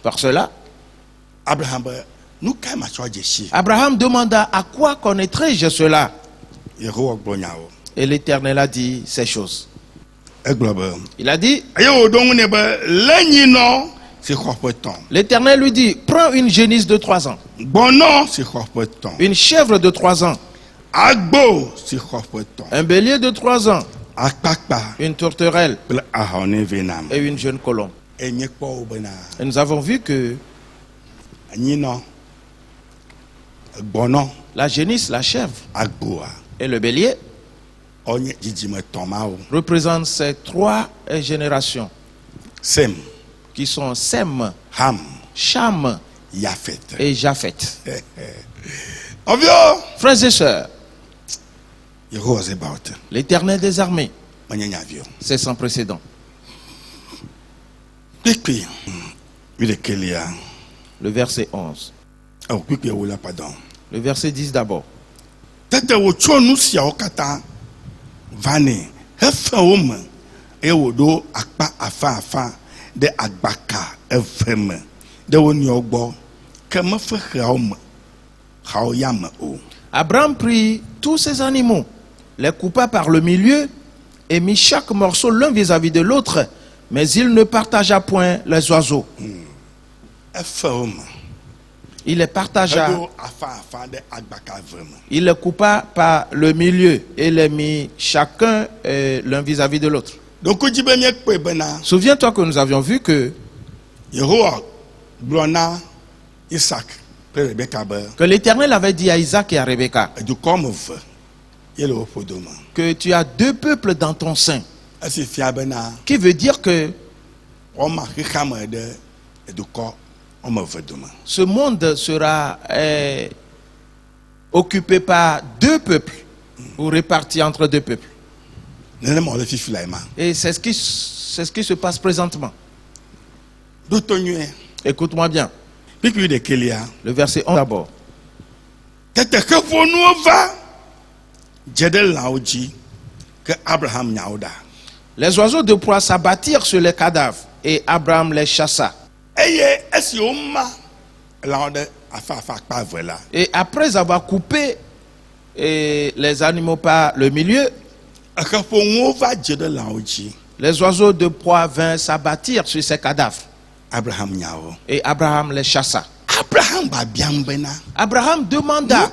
Par cela, Abraham demanda, à quoi connaîtrai-je cela? Et l'Éternel a dit ces choses. Il a dit, l'Éternel lui dit, prends une génisse de 3 ans, une chèvre de 3 ans, un bélier de 3 ans, une tourterelle et une jeune colombe. Et nous avons vu que la génisse, la chèvre et le bélier représentent ces 3 générations qui sont Sem, Cham et Japheth. Frères et sœurs, l'Éternel des armées, c'est sans précédent. Le verset 11. Le verset 10 d'abord. Abraham prit tous ces animaux, les coupa par le milieu et mit chaque morceau l'un vis-à-vis de l'autre, mais il ne partagea point les oiseaux. Il les partagea. Il les coupa par le milieu et les mit chacun l'un vis-à-vis de l'autre. Souviens-toi que nous avions vu que l'Éternel avait dit à Isaac et à Rebecca que tu as deux peuples dans ton sein. Qui veut dire que ce monde sera occupé par deux peuples ou réparti entre deux peuples. Et c'est ce qui se passe présentement. Écoute-moi bien. Le verset 11 d'abord. Les oiseaux de proie s'abattirent sur les cadavres et Abraham les chassa. Et après avoir coupé les animaux par le milieu, les oiseaux de proie vinrent s'abattir sur ces cadavres. Et Abraham les chassa. Abraham demanda: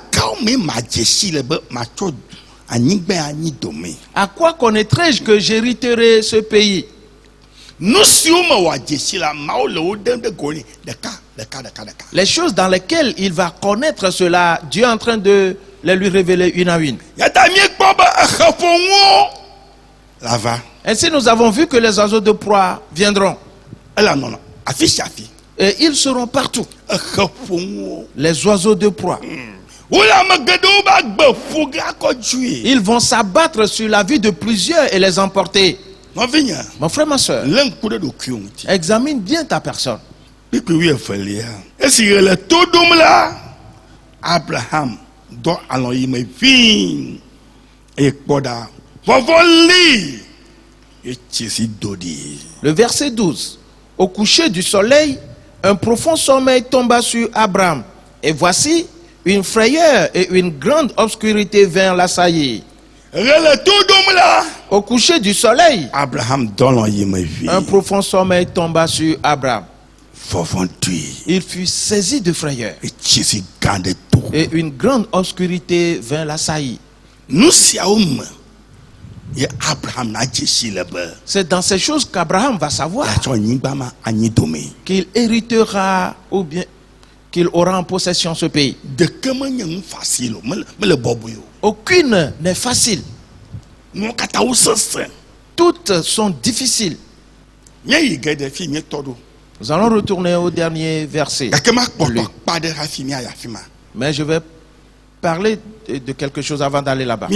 à quoi connaîtrai-je que j'hériterai ce pays? Les choses dans lesquelles il va connaître cela, Dieu est en train de les lui révéler une à une. Ainsi nous avons vu que les oiseaux de proie viendront. Et ils seront partout. Les oiseaux de proie. Ils vont s'abattre sur la vie de plusieurs et les emporter. Mon frère, ma soeur, examine bien ta personne. Abraham le verset 12. Au coucher du soleil, un profond sommeil tomba sur Abraham. Et voici, une frayeur et une grande obscurité vinrent l'assaillir. Au coucher du soleil, un profond sommeil tomba sur Abraham. Il fut saisi de frayeur. Et une grande obscurité vint l'assaillir. C'est dans ces choses qu'Abraham va savoir qu'il héritera ou bien qu'il aura en possession ce pays. Aucune n'est facile. Toutes sont difficiles. Nous allons retourner au dernier verset. Mais je vais parler de quelque chose avant d'aller là-bas.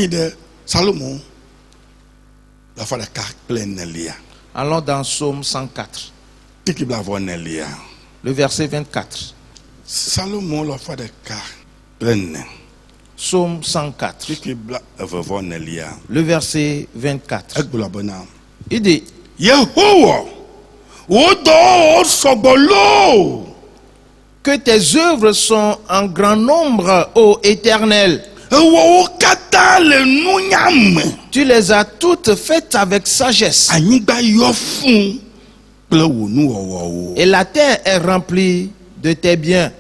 Allons dans Psaume 104. Le verset 24. Psaume 104. Le verset 24. Il dit: que tes œuvres sont en grand nombre, ô Éternel. Tu les as toutes faites avec sagesse. Et la terre est remplie de tes biens.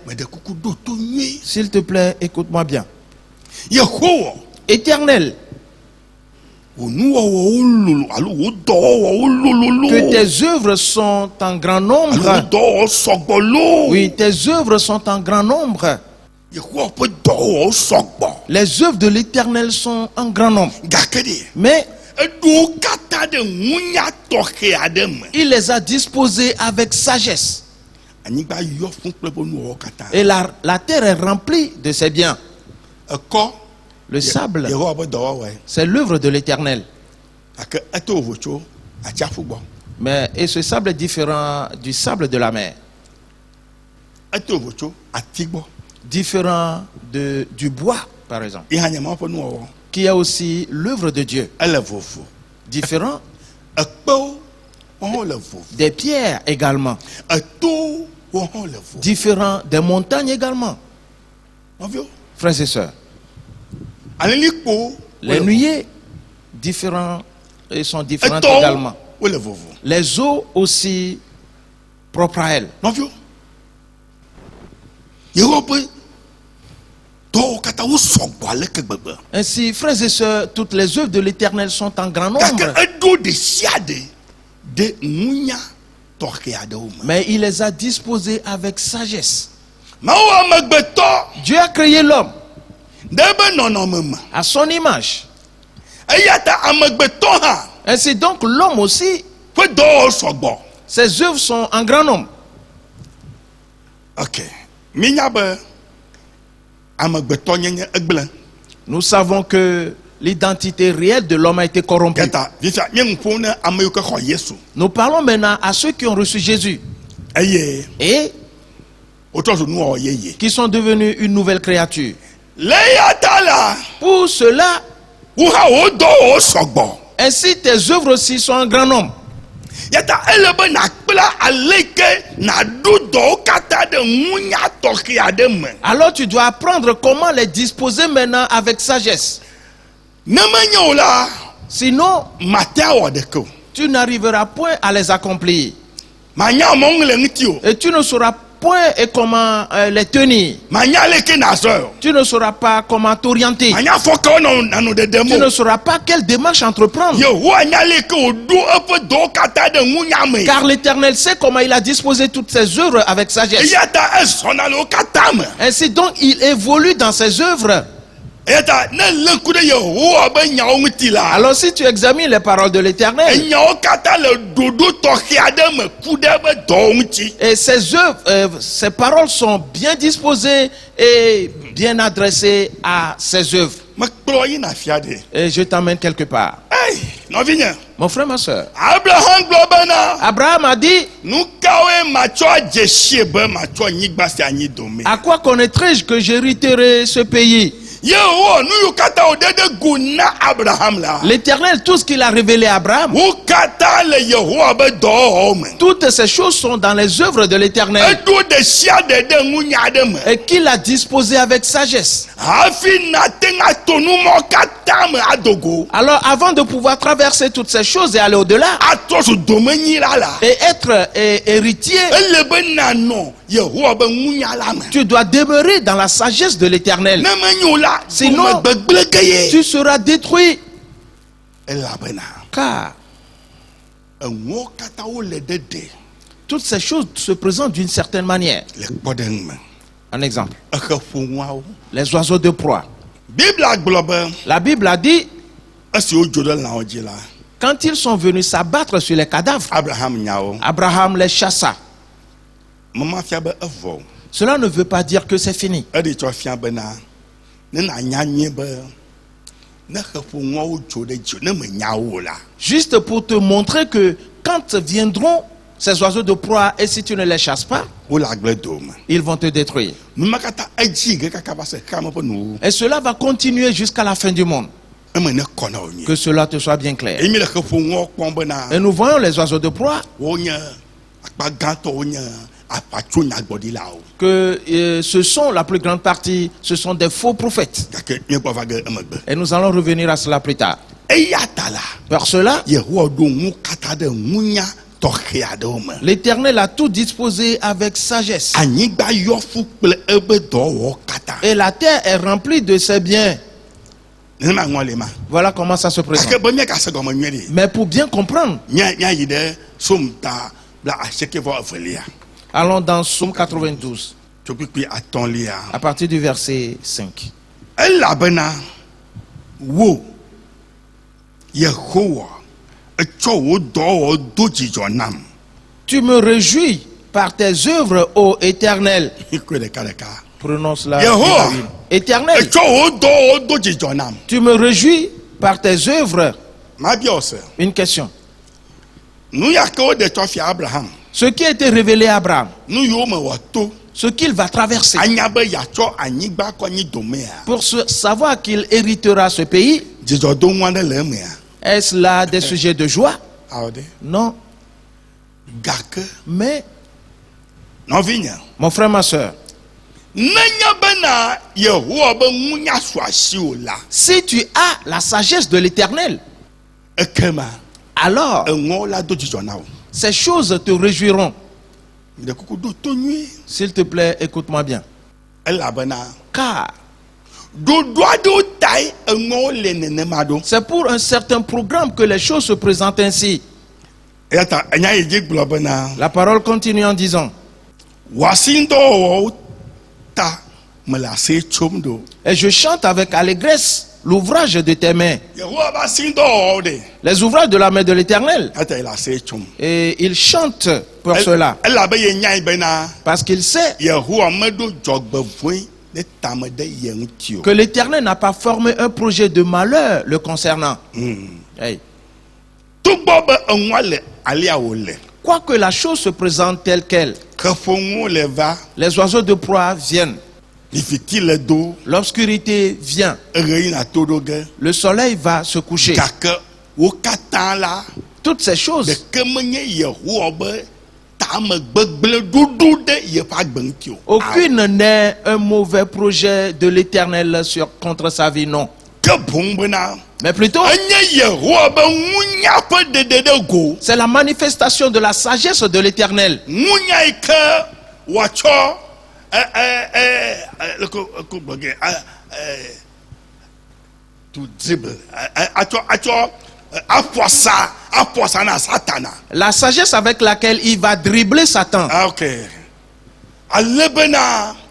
S'il te plaît, écoute-moi bien. Éternel, que tes œuvres sont en grand nombre. Oui, tes œuvres sont en grand nombre. Les œuvres de l'Éternel sont en grand nombre. Mais il les a disposées avec sagesse. Et la terre est remplie de ses biens. Le sable, c'est l'œuvre de l'Éternel. Mais et ce sable est différent du sable de la mer. Différent du bois, par exemple, qui est aussi l'œuvre de Dieu. Différent des pierres également. différents des montagnes également. Frères et sœurs, les nuées sont différentes également. Les eaux aussi propres à elles. Ainsi, frères et sœurs, toutes les œuvres de l'Éternel sont en grand nombre. Mais il les a disposées avec sagesse. Dieu a créé l'homme à son image. Ainsi donc l'homme aussi, ses œuvres sont en grand nombre. Nous savons que l'identité réelle de l'homme a été corrompue. Nous parlons maintenant à ceux qui ont reçu Jésus et qui sont devenus une nouvelle créature. Pour cela, ainsi tes œuvres aussi sont en grand nombre. Alors tu dois apprendre comment les disposer maintenant avec sagesse. Sinon, tu n'arriveras point à les accomplir. Et tu ne sauras point et comment les tenir. Tu ne sauras pas comment t'orienter. Tu ne sauras pas quelle démarche entreprendre. Car l'Éternel sait comment il a disposé toutes ses œuvres avec sagesse. Ainsi donc il évolue dans ses œuvres. Alors si tu examines les paroles de l'Éternel et ses œuvres, ses paroles sont bien disposées et bien adressées à ses œuvres. Et je t'emmène quelque part. Mon frère, ma soeur, Abraham a dit: à quoi connaîtrai-je que j'hériterai ce pays? L'Éternel, tout ce qu'il a révélé à Abraham, toutes ces choses sont dans les œuvres de l'Éternel et qu'il a disposé avec sagesse. Alors avant de pouvoir traverser toutes ces choses et aller au-delà et être héritier, tu dois demeurer dans la sagesse de l'Éternel. Sinon, tu seras détruit. Car toutes ces choses se présentent d'une certaine manière. Un exemple: les oiseaux de proie. La Bible a dit, quand ils sont venus s'abattre sur les cadavres, Abraham les chassa. Cela ne veut pas dire que c'est fini. Juste pour te montrer que quand viendront ces oiseaux de proie et si tu ne les chasses pas, ils vont te détruire. Et cela va continuer jusqu'à la fin du monde. Que cela te soit bien clair. Et nous voyons les oiseaux de proie que ce sont, la plus grande partie, ce sont des faux prophètes. Et nous allons revenir à cela plus tard. Par cela, l'Éternel a tout disposé avec sagesse. Et la terre est remplie de ses biens. Voilà comment ça se présente. Mais pour bien comprendre, allons dans Psaume 92, à partir du verset 5. Tu me réjouis par tes œuvres, ô Éternel. Prononce-la. Éternel, tu me réjouis par tes œuvres. Une question. Ce qui a été révélé à Abraham, ce qu'il va traverser pour savoir qu'il héritera ce pays, est-ce là des sujets de joie? Non. Mais Mon frère, ma soeur, si tu as la sagesse de l'Éternel, alors ces choses te réjouiront. S'il te plaît, écoute-moi bien. Car c'est pour un certain programme que les choses se présentent ainsi. La parole continue en disant: et je chante avec allégresse l'ouvrage de tes mains. Les ouvrages de la main de l'Éternel. Et il chante pour cela. Parce qu'il sait que l'Éternel n'a pas formé un projet de malheur le concernant. Hey. Quoique la chose se présente telle qu'elle, les oiseaux de proie viennent. L'obscurité vient. Le soleil va se coucher. Toutes ces choses, aucune n'est un mauvais projet de l'Éternel contre sa vie, non. Mais plutôt, c'est la manifestation de la sagesse de l'Éternel. La sagesse avec laquelle il va dribbler Satan.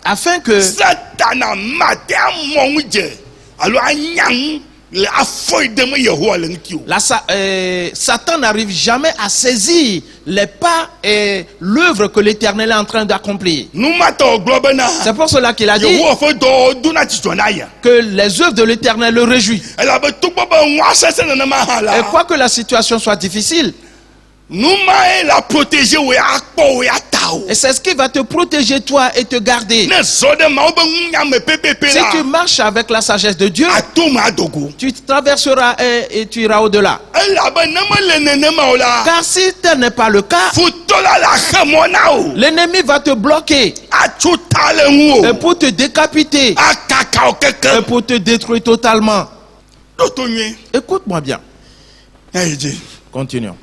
Afin que Satan n'arrive jamais à saisir les pas et l'œuvre que l'Éternel est en train d'accomplir. C'est pour cela qu'il a dit que les œuvres de l'Éternel le réjouissent. Et quoi que la situation soit difficile, et c'est ce qui va te protéger toi et te garder. Si tu marches avec la sagesse de Dieu, tu traverseras et tu iras au-delà. Car si tel n'est pas le cas, l'ennemi va te bloquer et pour te décapiter et pour te détruire totalement. Écoute-moi bien. Continuons.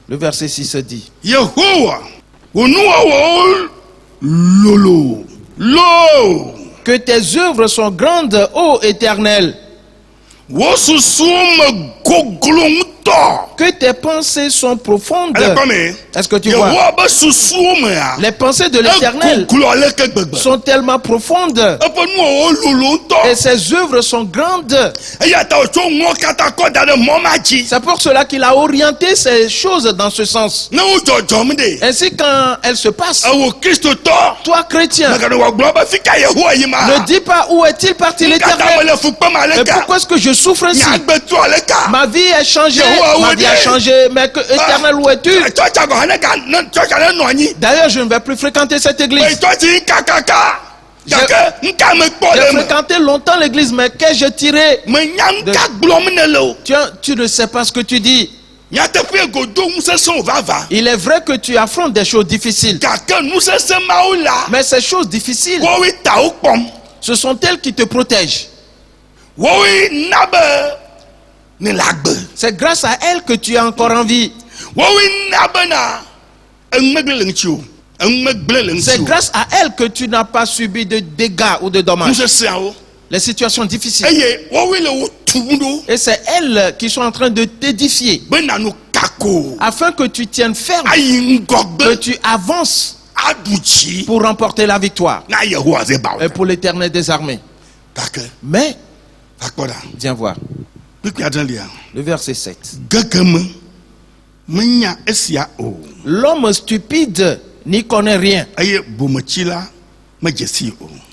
Le verset 6 dit: que tes œuvres sont grandes, ô Éternel. Que tes pensées sont profondes. Est-ce que tu vois? Les pensées de l'Éternel sont tellement profondes et ses œuvres sont grandes. C'est pour cela qu'il a orienté ces choses dans ce sens. Ainsi, quand elles se passent, toi chrétien, ne dis pas où est-il parti l'Éternel et pourquoi est-ce que je souffre ainsi. Ma vie est changée. Ma vie a changé, mais que Éternel, où es-tu? D'ailleurs, je ne vais plus fréquenter cette église. J'ai fréquenté longtemps l'église, mais qu'ai-je tiré tu ne sais pas ce que tu dis. Il est vrai que tu affrontes des choses difficiles, mais ces choses difficiles, ce sont elles qui te protègent. C'est grâce à elle que tu es encore en vie. C'est grâce à elle que tu n'as pas subi de dégâts ou de dommages. Les situations difficiles. Et c'est elles qui sont en train de t'édifier afin que tu tiennes ferme, que tu avances pour remporter la victoire et pour l'Éternel des armées. Mais viens voir le verset 7. L'homme stupide n'y connaît rien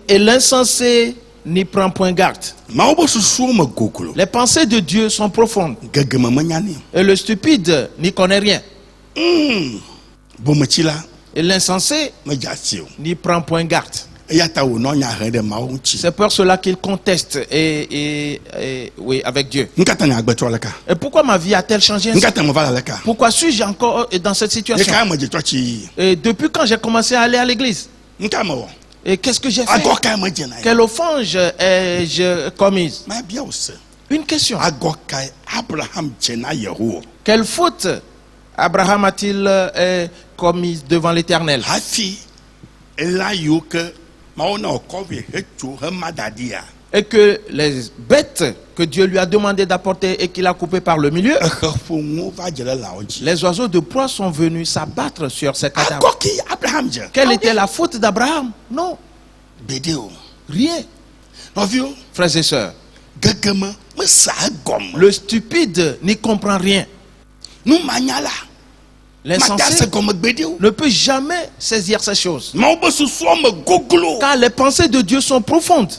et l'insensé n'y prend point garde. Les pensées de Dieu sont profondes et le stupide n'y connaît rien et l'insensé n'y prend point garde. C'est pour cela qu'il conteste oui, avec Dieu. Et pourquoi ma vie a-t-elle changé ainsi? Pourquoi suis-je encore dans cette situation? Et depuis quand j'ai commencé à aller à l'église? Et qu'est-ce que j'ai fait? Quelle offense ai-je commise? Une question. Quelle faute Abraham a-t-il commise devant l'Éternel? Et que les bêtes que Dieu lui a demandé d'apporter et qu'il a coupées par le milieu, les oiseaux de proie sont venus s'abattre sur ces cadavres. Quelle était la faute d'Abraham? Non. Rien. Frères et sœurs, le stupide n'y comprend rien. L'insensé ne peut jamais saisir ces choses. Car les pensées de Dieu sont profondes.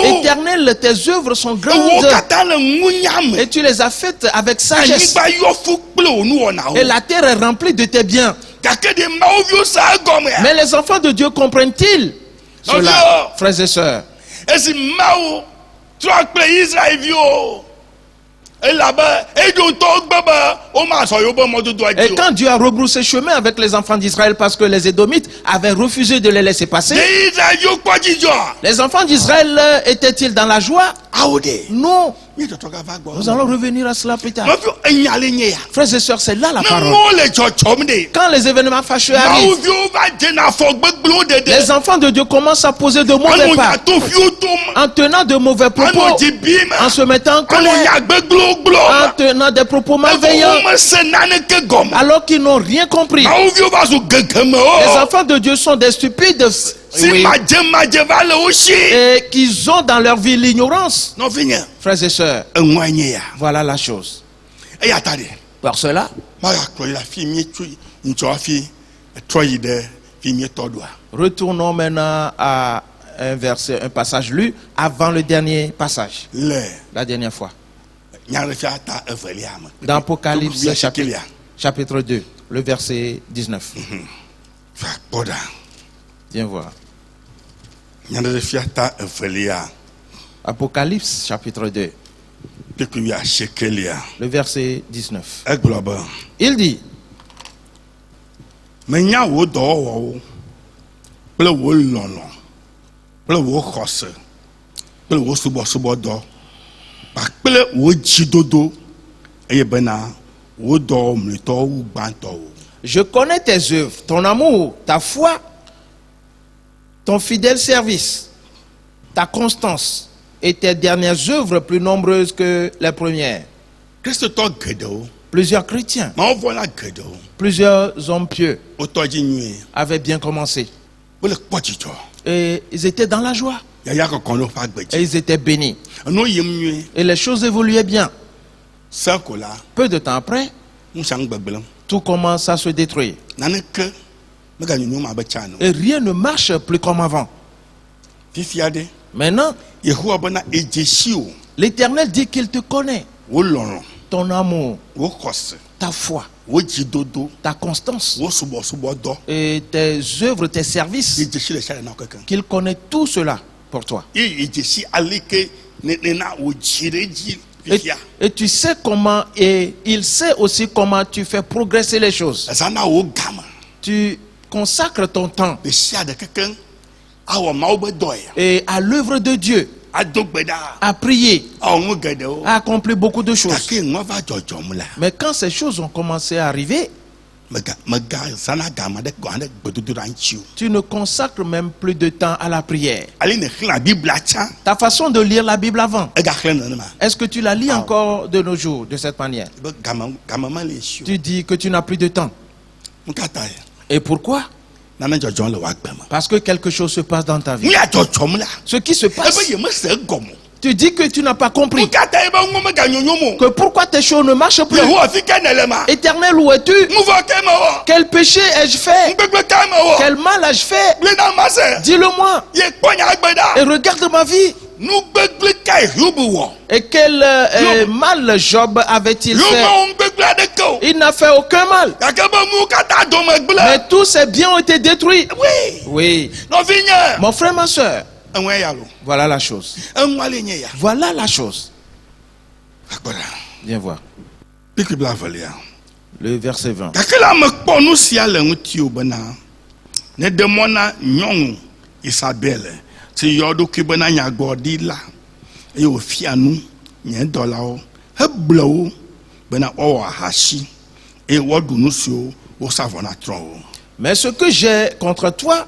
Éternel, tes œuvres sont grandes. Et tu les as faites avec sagesse. Et la terre est remplie de tes biens. Mais les enfants de Dieu comprennent-ils cela, frères et sœurs? Et quand Dieu a rebroussé chemin avec les enfants d'Israël parce que les Édomites avaient refusé de les laisser passer, les enfants d'Israël étaient-ils dans la joie? Non. Nous allons revenir à cela plus tard. Frères et sœurs, c'est là la parole. Quand les événements fâcheux arrivent, les enfants de Dieu commencent à poser de mauvais pas, en tenant de mauvais propos, en se mettant en colère, en tenant des propos malveillants, alors qu'ils n'ont rien compris. Les enfants de Dieu sont des stupides. Oui. Et qu'ils ont dans leur vie l'ignorance. Frères et sœurs, voilà la chose. Par cela, retournons maintenant à un verset, un passage lu avant le dernier passage. La dernière fois. Dans Apocalypse chapitre 2, le verset 19. Viens voir. Apocalypse chapitre 2, le verset 19. Il dit: je connais tes œuvres, ton amour, ta foi, ton fidèle service, ta constance et tes dernières œuvres plus nombreuses que les premières. Plusieurs chrétiens, plusieurs hommes pieux avaient bien commencé. Et ils étaient dans la joie. Et ils étaient bénis. Et les choses évoluaient bien. Peu de temps après, tout commence à se détruire. Et rien ne marche plus comme avant. Maintenant, l'Éternel dit qu'il te connaît. Ton amour, ta foi, ta constance et tes œuvres, tes services, qu'il connaît tout cela pour toi. Et tu sais comment, et il sait aussi comment tu fais progresser les choses. Tu consacres ton temps et à l'œuvre de Dieu, à prier, à accomplir beaucoup de choses. Mais quand ces choses ont commencé à arriver, tu ne consacres même plus de temps à la prière. Ta façon de lire la Bible avant, est-ce que tu la lis encore de nos jours de cette manière? Tu dis que tu n'as plus de temps. Et pourquoi? Parce que quelque chose se passe dans ta vie. Ce qui se passe, Tu dis que tu n'as pas compris. Que pourquoi tes choses ne marchent plus? Éternel, où es-tu? Quel péché ai-je fait? Quel mal ai-je fait? Dis-le-moi. Et regarde ma vie. Et quel mal Job avait-il fait? Il n'a fait aucun mal. Mais tous ses biens ont été détruits. Oui. Mon frère, ma soeur. Voilà la chose. Voilà la chose. Viens voir. Le verset 20. Mais ce que j'ai contre toi,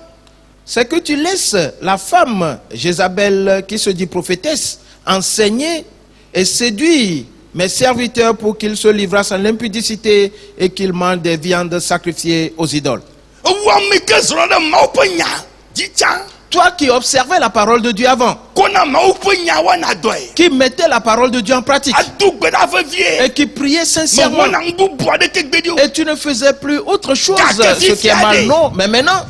c'est que tu laisses la femme Jézabel, qui se dit prophétesse, enseigner et séduire mes serviteurs pour qu'ils se livrassent à l'impudicité et qu'ils mangent des viandes sacrifiées aux idoles. Toi qui observais la parole de Dieu avant, qui mettais la parole de Dieu en pratique et qui priait sincèrement, et tu ne faisais plus autre chose, ce qui est mal, non. Mais maintenant,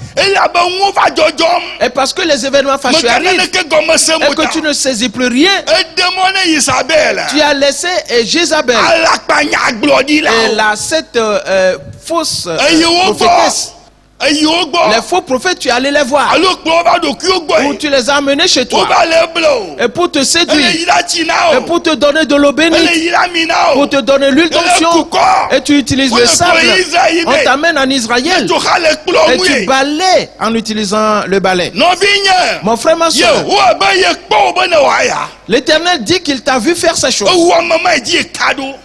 et parce que les événements fâcheux arrivent et que tu ne saisis plus rien, tu as laissé Jézabel et cette fausse prophétesse. Les faux prophètes, tu es allé les voir. Ou tu les as amenés chez toi. Et pour te séduire. Et pour te donner de l'eau bénite. Pour te donner l'huile d'onction. Et tu utilises le sable. On t'amène en Israël. Et tu balais en utilisant le balai. Mon frère, ma soeur. L'Éternel dit qu'il t'a vu faire ces choses.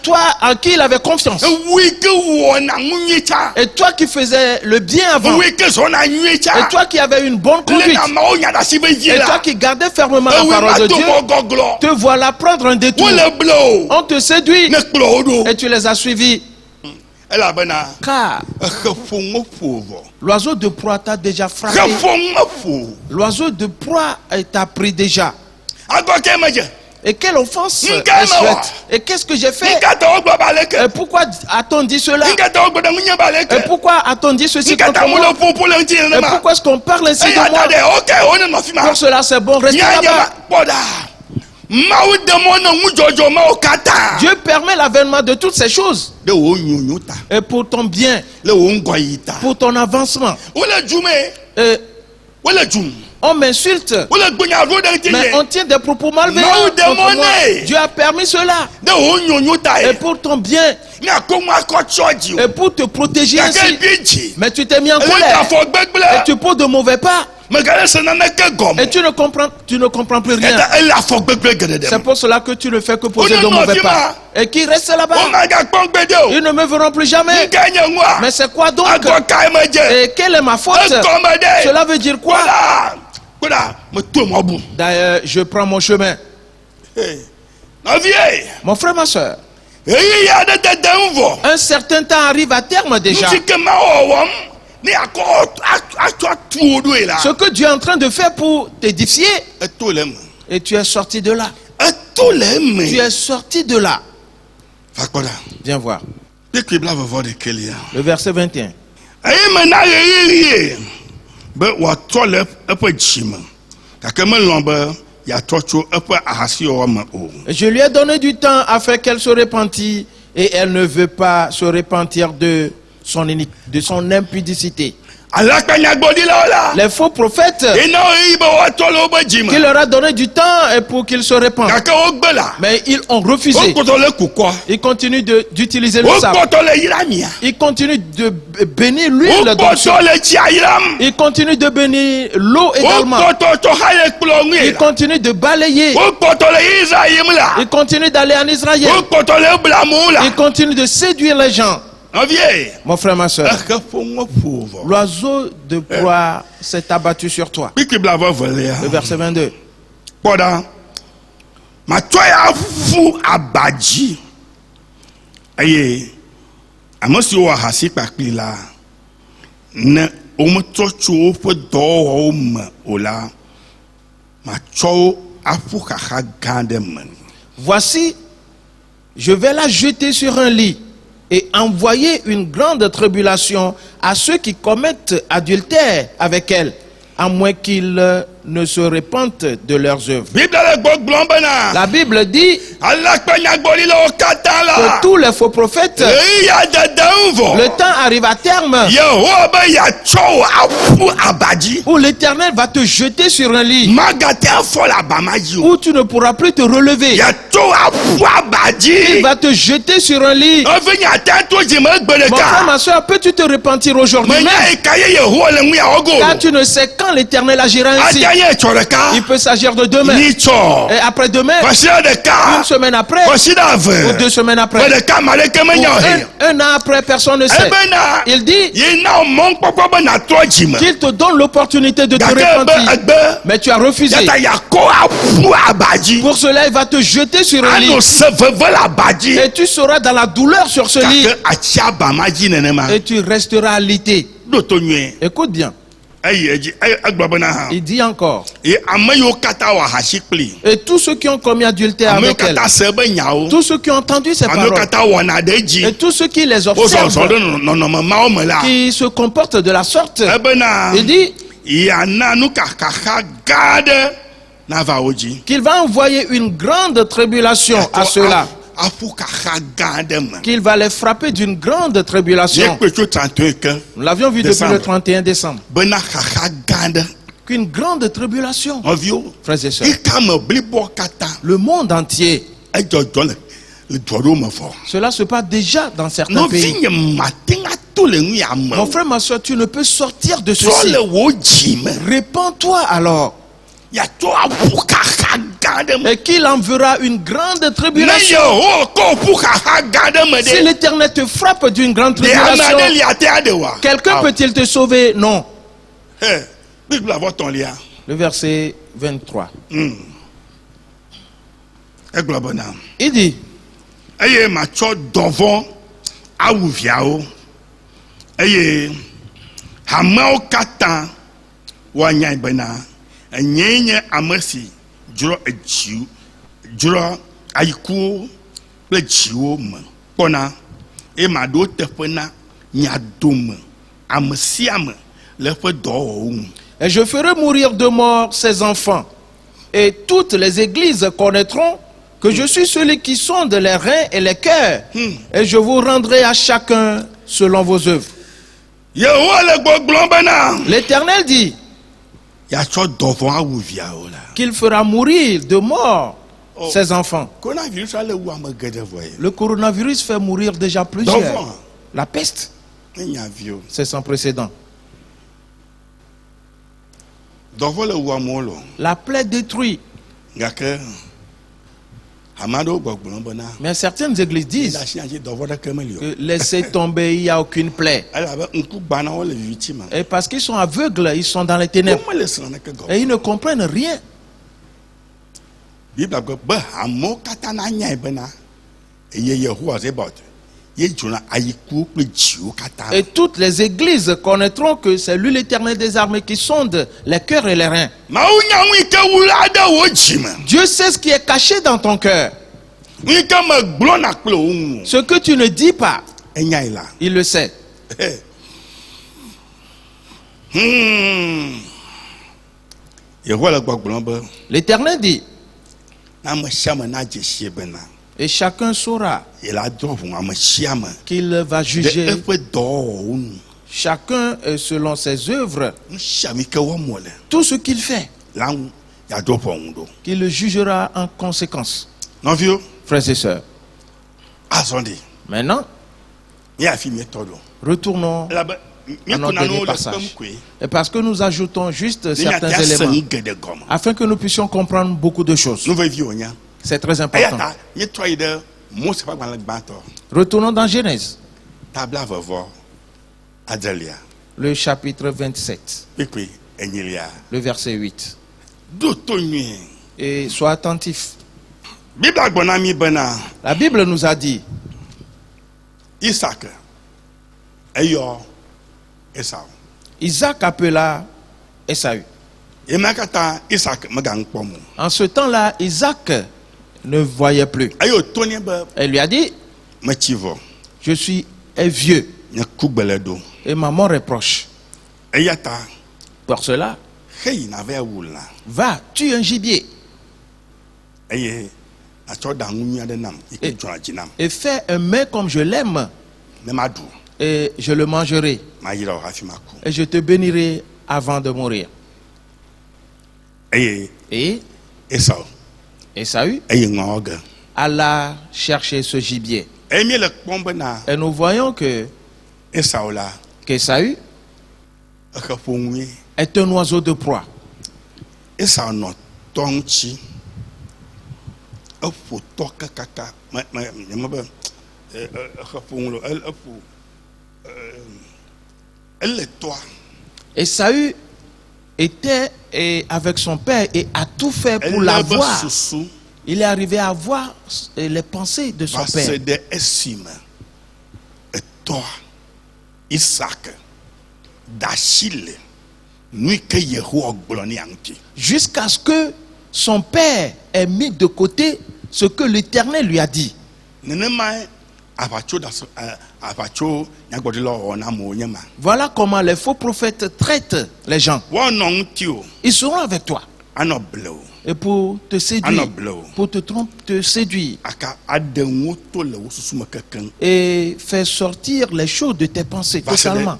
Toi en qui il avait confiance. Et toi qui faisais le bien avant. Et toi qui avais une bonne conduite. Et toi qui gardais fermement la parole de Dieu. Te voilà prendre un détour. On te séduit. Et tu les as suivis. Car l'oiseau de proie t'a déjà frappé. L'oiseau de proie t'a pris déjà. Et quelle offense est-ce faite? Et qu'est-ce que j'ai fait? Et pourquoi a-t-on dit cela? Et pourquoi a-t-on dit ceci contre moi? Et pourquoi est-ce qu'on parle ainsi de moi? Pour cela c'est bon, restez là-bas. Dieu permet l'avènement de toutes ces choses. Et pour ton bien, pour ton avancement. On m'insulte, mais on tient des propos malveillants contre moi. Dieu a permis cela. Et pour ton bien. Et pour te protéger ainsi. Mais tu t'es mis en colère. Et tu poses de mauvais pas. Et tu ne comprends plus rien. C'est pour cela que tu ne fais que poser de mauvais pas. Et qui reste là-bas, ils ne me verront plus jamais. Mais c'est quoi donc? Et quelle est ma faute? Cela veut dire quoi? D'ailleurs, je prends mon chemin. Mon frère, ma soeur, un certain temps arrive à terme déjà. Ce que Dieu est en train de faire pour t'édifier, et tu es sorti de là. Tu es sorti de là. Viens voir. Le verset 21. Je lui ai donné du temps afin qu'elle se repentisse, et elle ne veut pas se repentir de son impudicité. Les faux prophètes, qui leur a donné du temps pour qu'ils se repentent. Mais ils ont refusé. Ils continuent d'utiliser le sable. Ils continuent de bénir l'huile d'onction. Ils continuent de bénir l'eau également. Ils continuent de balayer. Ils continuent d'aller en Israël. Ils continuent de séduire les gens. Mon frère, ma soeur, l'oiseau de proie s'est abattu sur toi. Le verset 22. Voici, je vais la jeter sur un lit et envoyer une grande tribulation à ceux qui commettent adultère avec elle, à moins qu'ils ne se repentent de leurs œuvres. La Bible dit que tous les faux prophètes, le temps arrive à terme où l'Éternel va te jeter sur un lit où tu ne pourras plus te relever. Il va te jeter sur un lit. Mon frère, ma soeur, peux-tu te repentir aujourd'hui même? Car tu ne sais quand l'Éternel agira ainsi. Il peut s'agir de demain, et après-demain, une semaine après, ou 2 semaines après, ou un an après, personne ne sait. Il dit qu'il te donne l'opportunité de te repentir, mais tu as refusé. Pour cela, il va te jeter sur un lit et tu seras dans la douleur sur ce lit et tu resteras alité. Écoute bien. Il dit encore, et tous ceux qui ont commis adultère avec elle, tous ceux qui ont entendu ces paroles, et tous ceux qui les observent, qui se comportent de la sorte, il dit qu'il va envoyer une grande tribulation à ceux-là, qu'il va les frapper d'une grande tribulation. Nous l'avions vu depuis le 31 décembre. Qu'une grande tribulation, frères et sœurs, le monde entier, cela se passe déjà dans certains pays. Mon frère, ma soeur, tu ne peux sortir de ceci. Répands-toi alors. Et qu'il enverra une grande tribulation. Si l'Éternel te frappe d'une grande tribulation, quelqu'un peut-il te sauver? Non. Le verset 23. Il dit, et je ferai mourir de mort ses enfants, et toutes les églises connaîtront que je suis celui qui sonde les reins et les cœurs, et je vous rendrai à chacun selon vos œuvres. L'Éternel dit qu'il fera mourir de mort ses enfants. Le coronavirus fait mourir déjà plusieurs. La peste, c'est sans précédent. La plaie détruit. Mais certaines églises disent que laissez tomber, il n'y a aucune plaie. Et parce qu'ils sont aveugles, ils sont dans les ténèbres. Et ils ne comprennent rien. Et toutes les églises connaîtront que c'est lui l'Éternel des armées qui sonde les cœurs et les reins. Dieu sait ce qui est caché dans ton cœur. Ce que tu ne dis pas, il le sait. L'Éternel dit, et chacun saura qu'il va juger chacun selon ses œuvres, tout ce qu'il fait, qu'il le jugera en conséquence. Frères et sœurs, maintenant, retournons à notre dernier passage. Et parce que nous ajoutons juste certains éléments afin que nous puissions comprendre beaucoup de choses. C'est très important. Retournons dans Genèse, le chapitre 27, le verset 8. Et sois attentif. La Bible nous a dit, Isaac appela Esaü. En ce temps-là, Isaac ne voyait plus. Elle lui a dit, je suis vieux et maman reproche. Pour cela, va, tue un gibier et fais un mets comme je l'aime et je le mangerai et je te bénirai avant de mourir. Et Esaü alla chercher ce gibier. Et nous voyons que Esaü est un oiseau de proie. Esaü était avec son père et a tout fait pour l'avoir. Il est arrivé à voir les pensées de son père. Jusqu'à ce que son père ait mis de côté ce que l'Éternel lui a dit. Voilà comment les faux prophètes traitent les gens. Ils seront avec toi. Et pour te séduire, pour te séduire et faire sortir les choses de tes pensées totalement.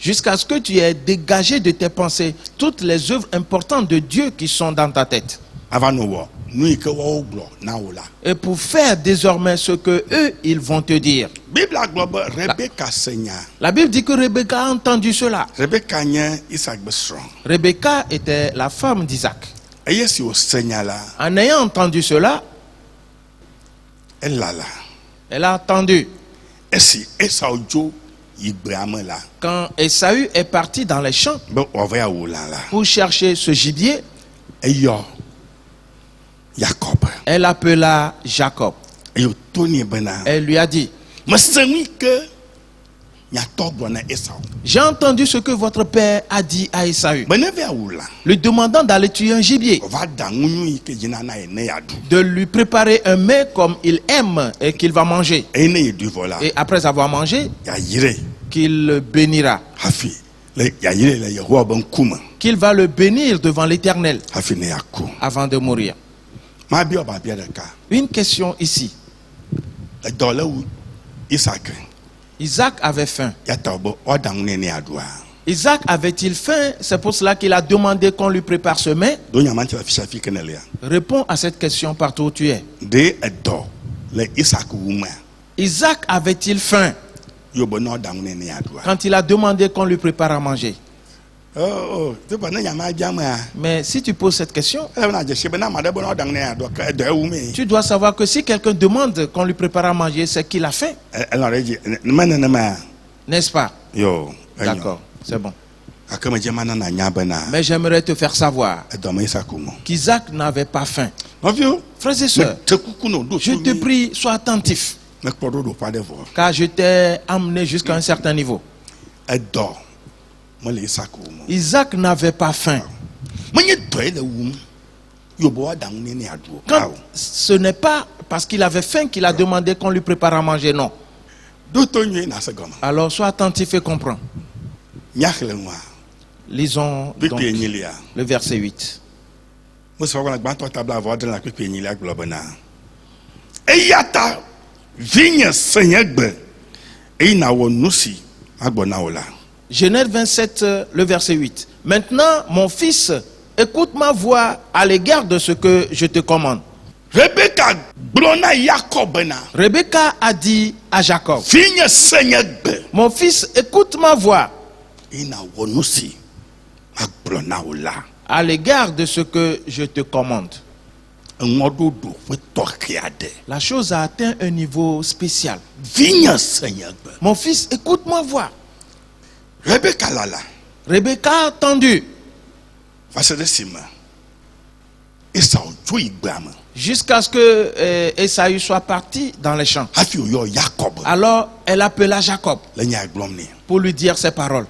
Jusqu'à ce que tu aies dégagé de tes pensées toutes les œuvres importantes de Dieu qui sont dans ta tête. Et pour faire désormais ce que eux, ils vont te dire. La Bible dit que Rebecca a entendu cela. Rebecca était la femme d'Isaac. En ayant entendu cela, elle a entendu. Quand Esaü est parti dans les champs pour chercher ce gibier, elle appela Jacob. Elle lui a dit, j'ai entendu ce que votre père a dit à Esaü, lui demandant d'aller tuer un gibier, de lui préparer un mets comme il aime et qu'il va manger. Et après avoir mangé, qu'il le bénira. Qu'il va le bénir devant l'Éternel avant de mourir. Une question ici. Isaac avait faim. Isaac avait-il faim? C'est pour cela qu'il a demandé qu'on lui prépare ce mets. Réponds à cette question partout où tu es. Isaac avait-il faim quand il a demandé qu'on lui prépare à manger? Mais si tu poses cette question, tu dois savoir que si quelqu'un demande qu'on lui prépare à manger, c'est qu'il a faim. N'est-ce pas? D'accord, c'est bon. Mais j'aimerais te faire savoir qu'Isaac n'avait pas faim. Frères et sœurs, je te prie, sois attentif, car je t'ai amené jusqu'à un certain niveau. Isaac n'avait pas faim. Quand ce n'est pas parce qu'il avait faim qu'il a demandé qu'on lui prépare à manger, non. Alors sois attentif et comprends. Lisons donc le verset 8. Genèse 27, le verset 8. Maintenant, mon fils, écoute ma voix à l'égard de ce que je te commande. Rebecca a dit à Jacob, mon fils, écoute ma voix à l'égard de ce que je te commande. La chose a atteint un niveau spécial. Mon fils, écoute ma voix. Rebecca a entendu. jusqu'à ce que Esaü soit parti dans les champs. Alors elle appela Jacob pour lui dire ces paroles.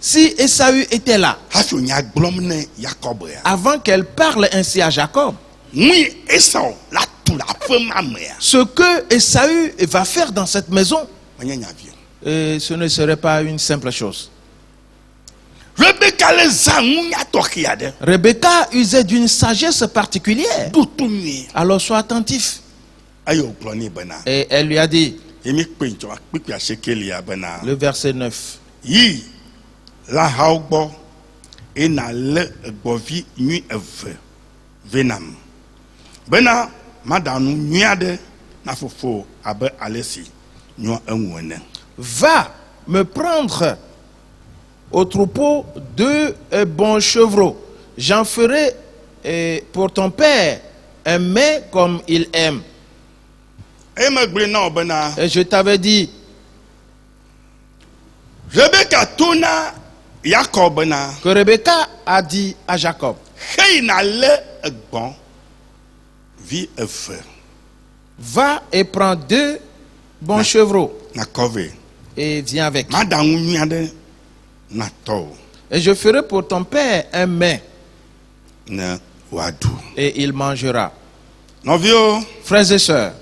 Si Esaü était là, avant qu'elle parle ainsi à Jacob, ce que Esaü va faire dans cette maison, ce ne serait pas une simple chose. Rebecca usait d'une sagesse particulière. Alors sois attentif. Et elle lui a dit, le verset 9. Va me prendre au troupeau 2 bons chevreaux. J'en ferai pour ton père un mets comme il aime. Et je t'avais dit, que Rebecca a dit à Jacob, va et prends 2 bons chevreaux et viens avec. Et je ferai pour ton père un mets et il mangera. Frères et sœurs,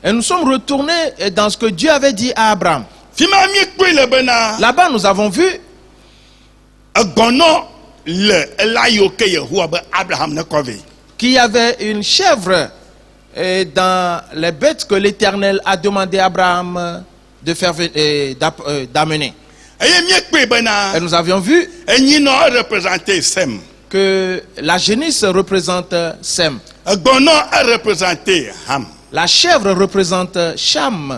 et nous sommes retournés dans ce que Dieu avait dit à Abraham. Là-bas nous avons vu qu'il y avait une chèvre dans les bêtes que l'Éternel a demandé à Abraham de faire d'amener. Et nous avions vu que la génisse représente Sem. La chèvre représente Cham.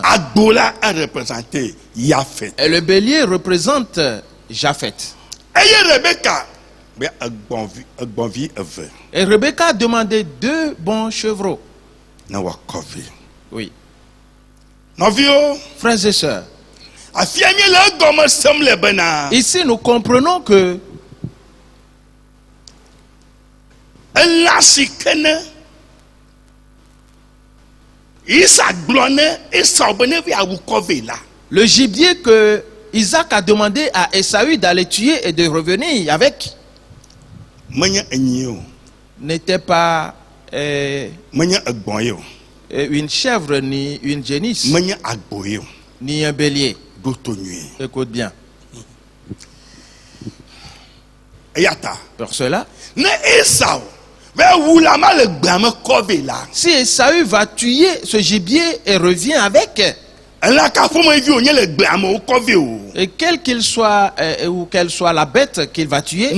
Et le bélier représente Japhet. Et Rebecca a demandé 2 bons chevreaux. Oui. Frères et sœurs, ici nous comprenons que le gibier que Isaac a demandé à Esaü d'aller tuer et de revenir avec n'était pas une chèvre ni une génisse ni un bélier. Écoute bien. Pour cela, si Esaü va tuer ce gibier et revient avec, et quel qu'il soit ou quelle soit la bête qu'il va tuer,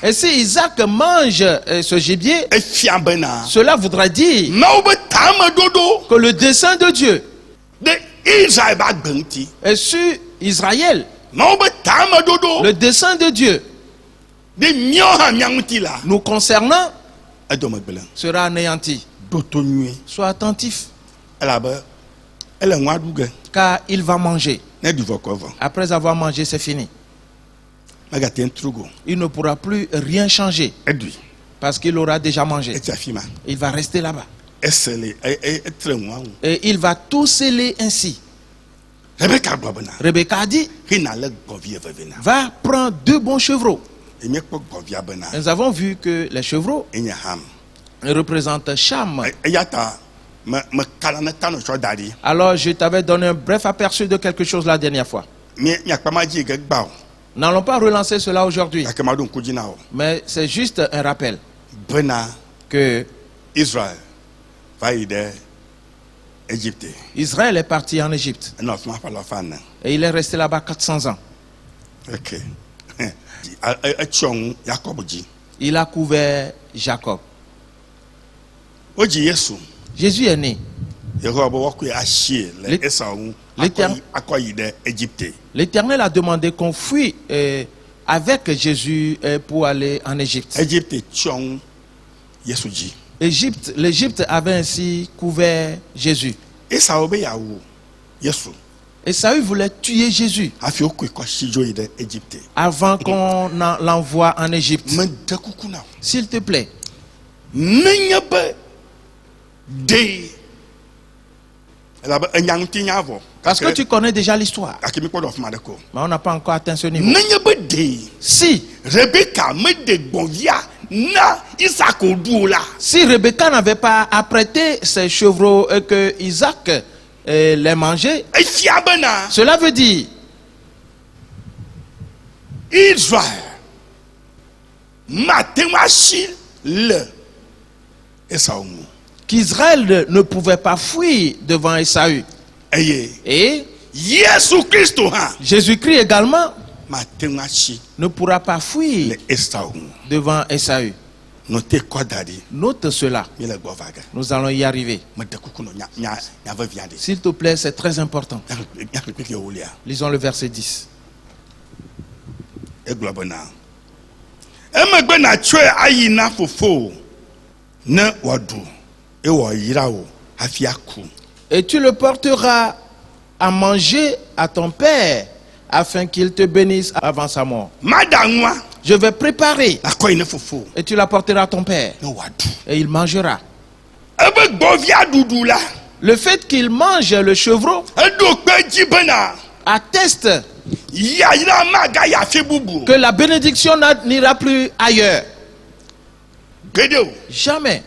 et si Isaac mange ce gibier, cela voudra dire que le dessein de Dieu est sur Israël. Le dessein de Dieu nous concernant sera anéanti. Sois attentif, car il va manger. Après avoir mangé, c'est fini. Il ne pourra plus rien changer parce qu'il aura déjà mangé. Il va rester là-bas et il va tout sceller ainsi. Rebecca a dit, va prendre 2 bons chevreaux. Nous avons vu que les chevreaux représentent Cham. Alors je t'avais donné un bref aperçu de quelque chose la dernière fois. N'allons pas relancer cela aujourd'hui, mais c'est juste un rappel que Israël est parti en Égypte et il est resté là-bas 400 ans. Il a couvert Jacob. Jésus est né. L'Éternel a demandé qu'on fuit avec Jésus pour aller en Égypte. L'Égypte avait ainsi couvert Jésus. Esaü voulait tuer Jésus avant qu'on l'envoie en Égypte. S'il te plaît. Parce que tu connais déjà l'histoire. Mais on n'a pas encore atteint ce niveau. Si Rebecca n'avait pas apprêté ses chevreaux et que Isaac les mangeait, cela veut dire qu'Israël ne pouvait pas fuir devant Esaü. Et Jésus-Christ également ne pourra pas fuir devant Esaü. Note cela. Nous allons y arriver. S'il te plaît, c'est très important. Lisons le verset 10. Et tu le porteras à manger à ton père afin qu'il te bénisse avant sa mort. Je vais préparer et tu l'apporteras à ton père et il mangera. Le fait qu'il mange le chevreau atteste que la bénédiction n'ira plus ailleurs. Jamais.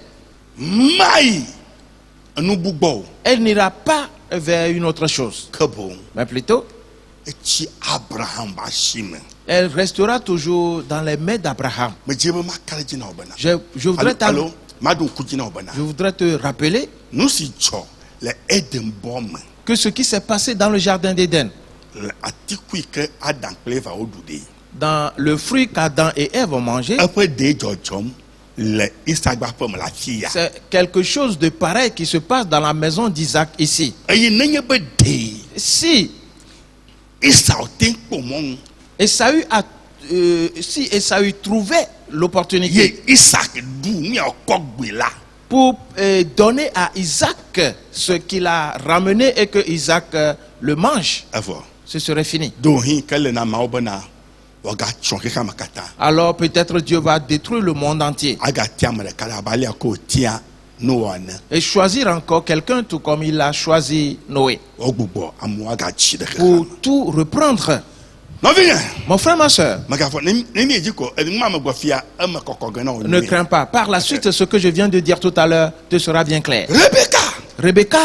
Elle n'ira pas vers une autre chose. Mais plutôt, elle restera toujours dans les mains d'Abraham. Je voudrais te rappeler que ce qui s'est passé dans le jardin d'Éden, dans le fruit qu'Adam et Ève ont mangé, c'est quelque chose de pareil qui se passe dans la maison d'Isaac ici. Si Esaü trouvait l'opportunité pour donner à Isaac ce qu'il a ramené et que Isaac le mange, ce serait fini. Alors peut-être Dieu va détruire le monde entier et choisir encore quelqu'un tout comme il a choisi Noé pour tout reprendre. Mon frère, ma soeur, ne crains pas. Par la suite, ce que je viens de dire tout à l'heure te sera bien clair. Rebecca,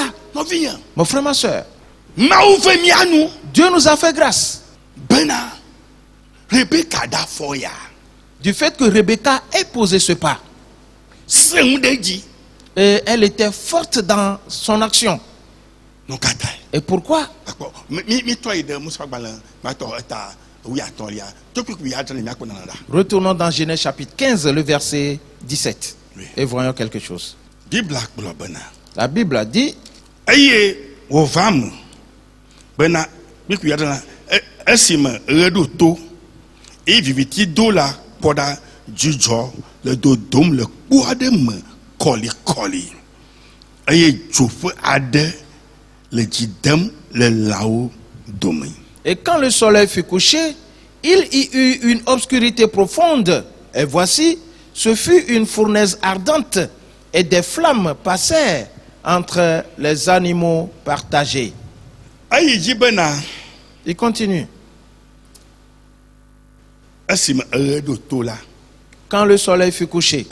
mon frère, ma soeur, Dieu nous a fait grâce du fait que Rebecca ait posé ce pas. Et elle était forte dans son action. Et pourquoi? Retournons dans Genèse chapitre 15, le verset 17. Et voyons quelque chose. La Bible a dit et quand le soleil fut couché, il y eut une obscurité profonde. Et voici, ce fut une fournaise ardente, et des flammes passèrent entre les animaux partagés. Il continue. Quand le soleil fut couché,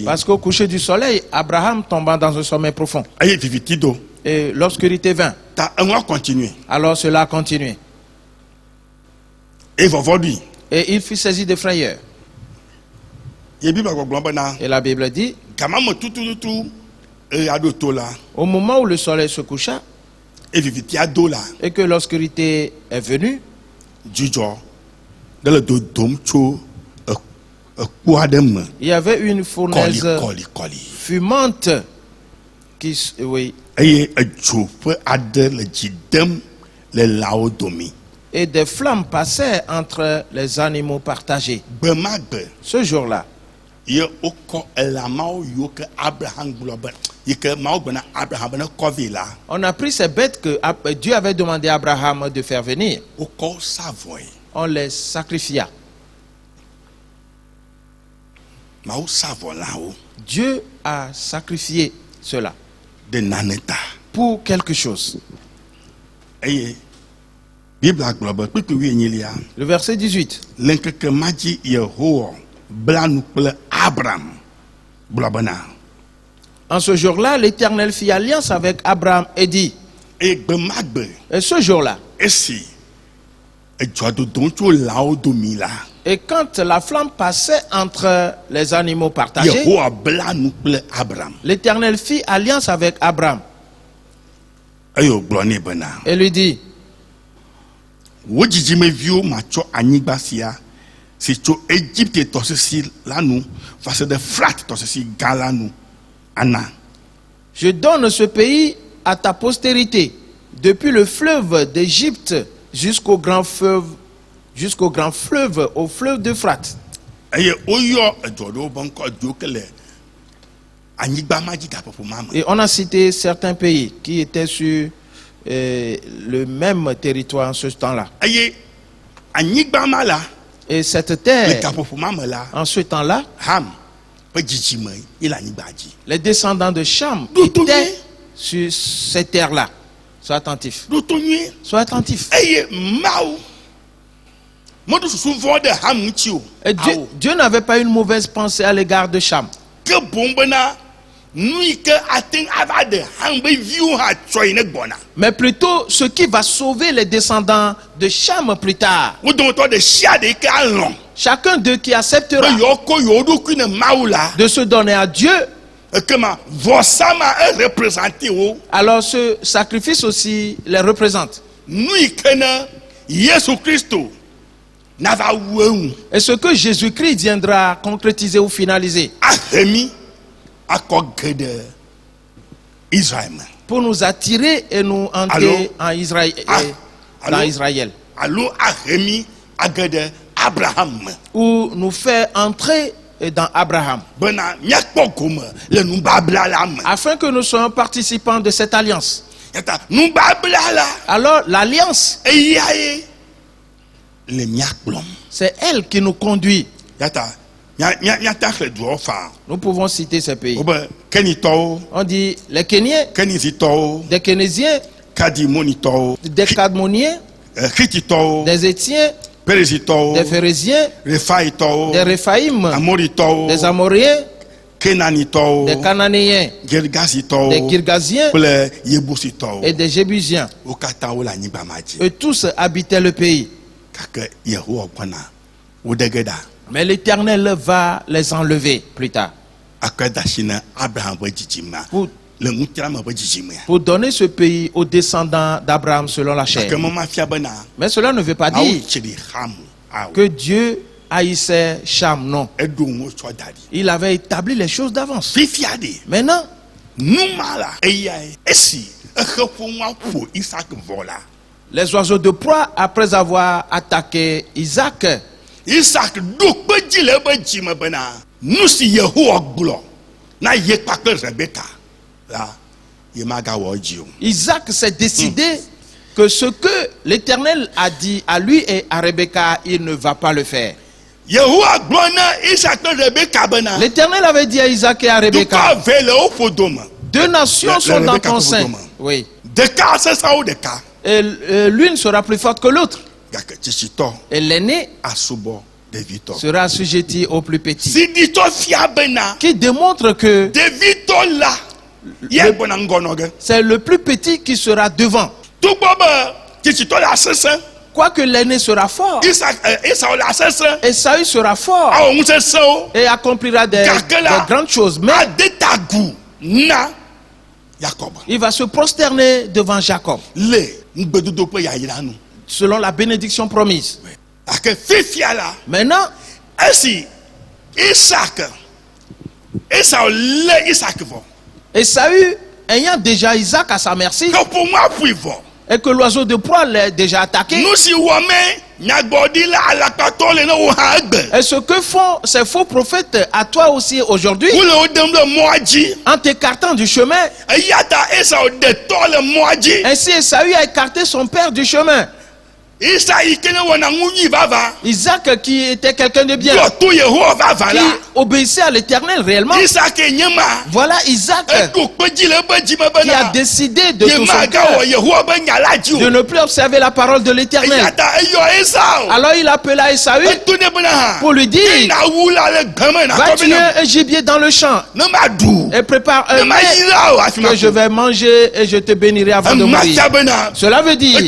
parce qu'au coucher du soleil, Abraham tomba dans un sommeil profond. Et l'obscurité vint. Alors cela a continué. Et il fut saisi de frayeur. Et la Bible dit, au moment où le soleil se coucha et que l'obscurité est venue, il y avait une fournaise fumante qui, oui, et des flammes passaient entre les animaux partagés. Ce jour-là, On a pris ces bêtes que Dieu avait demandé à Abraham de faire venir. On les sacrifia. Dieu a sacrifié cela pour quelque chose. Le verset 18. En ce jour-là, l'Éternel fit alliance avec Abraham et dit. Et ce jour-là. Et quand la flamme passait entre les animaux partagés, l'Éternel fit alliance avec Abraham. Et lui dit. Je donne ce pays à ta postérité, depuis le fleuve d'Égypte jusqu'au grand fleuve, au fleuve d'Euphrate. Et on a cité certains pays qui étaient sur le même territoire en ce temps-là. Et cette terre, en ce temps-là, les descendants de Cham étaient sur cette terre-là. Sois attentif. Sois attentif. Et Dieu n'avait pas une mauvaise pensée à l'égard de Cham. Mais plutôt ce qui va sauver les descendants de Cham plus tard. Chacun d'eux qui acceptera de se donner à Dieu, alors ce sacrifice aussi les représente. Et ce que Jésus-Christ viendra concrétiser ou finaliser pour nous attirer et nous entrer en Israël, dans Israël, ou nous faire entrer dans Abraham, afin que nous soyons participants de cette alliance. Alors l'alliance, c'est elle qui nous conduit. Nous pouvons citer ces pays. On dit les Kéniens, des Kénésiens, des Cadmoniens, des Étiens, des Phérésiens, des Réphaïm, des Amoréens, des Cananéens, des Girgasiens et des Jébusiens. Eux tous habitaient le pays. Mais l'Éternel va les enlever plus tard pour donner ce pays aux descendants d'Abraham selon la chair. Mais cela ne veut pas dire que Dieu haïssait Cham, non. Il avait établi les choses d'avance. Maintenant, les oiseaux de proie, après avoir attaqué Isaac, Isaac s'est décidé que ce que l'Éternel a dit à lui et à Rebecca, il ne va pas le faire. L'Éternel avait dit à Isaac et à Rebecca, deux nations sont dans ton sein. Oui. Et l'une sera plus forte que l'autre. Et l'aîné sera assujetti au plus petit. Qui démontre que c'est le plus petit qui sera devant. Quoique l'aîné sera fort, Esaü sera fort et accomplira des grandes choses. Mais il va se prosterner devant Jacob selon la bénédiction promise. Maintenant, Esaü, ayant déjà Isaac à sa merci, et que l'oiseau de proie l'ait déjà attaqué, Et ce que font ces faux prophètes à toi aussi aujourd'hui, en t'écartant du chemin, ainsi Esaü a écarté son père du chemin. Isaac qui était quelqu'un de bien, qui obéissait à l'Éternel réellement. Voilà Isaac qui a décidé de tout son cœur de ne plus observer la parole de l'Éternel. Alors il appela Esaü pour lui dire: va tuer un gibier dans le champ et prépare un mets que je vais manger et je te bénirai avant de mourir. Cela veut dire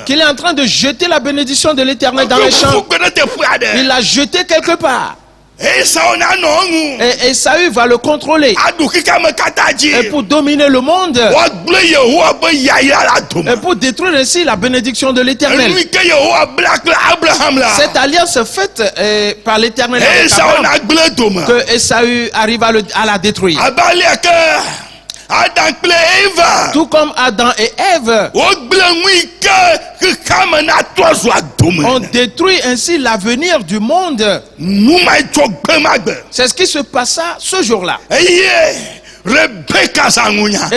qu'il est en train de jeter la bénédiction de l'Éternel dans les champs. Il l'a jeté quelque part. Et Esaü va le contrôler. Et pour dominer le monde. Et pour détruire ainsi la bénédiction de l'Éternel. Cette alliance faite par l'Éternel que Esaü arrive à la détruire. Tout comme Adam et Ève ont détruit ainsi l'avenir du monde. C'est ce qui se passa ce jour-là. Et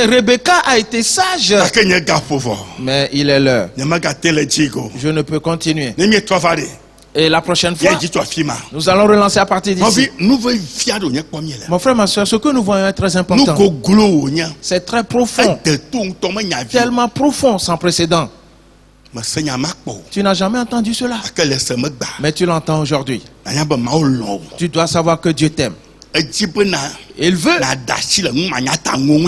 Rebecca a été sage. Mais il est l'heure. Je ne peux continuer. Et la prochaine fois, nous allons relancer à partir d'ici. Mon frère, ma soeur, ce que nous voyons est très important. C'est très profond. Tellement profond, sans précédent. Tu n'as jamais entendu cela. Mais tu l'entends aujourd'hui. Tu dois savoir que Dieu t'aime. Il veut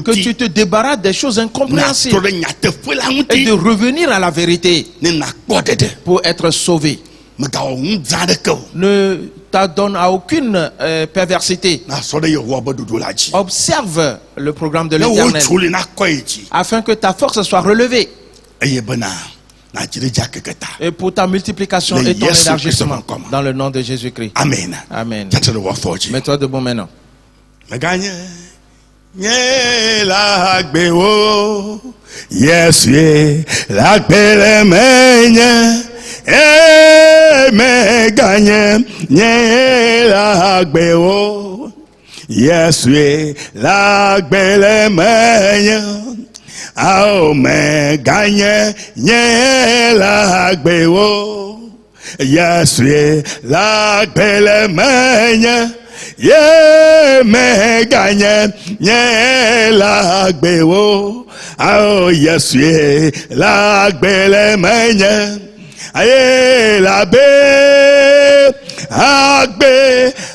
que tu te débarrasses des choses incompréhensibles et de revenir à la vérité pour être sauvé. Ne t'adonne à aucune perversité. Observe le programme de l'Éternel afin que ta force soit relevée et pour ta multiplication et ton élargissement dans le nom de Jésus-Christ. Amen. Amen. Mets-toi debout maintenant. Me gagne la gbeo Yesu la gbele menya ao me gagne la gbeo Yesu la gbele menya ye me gagne la gbeo ao Yesu la gbele menya aye la be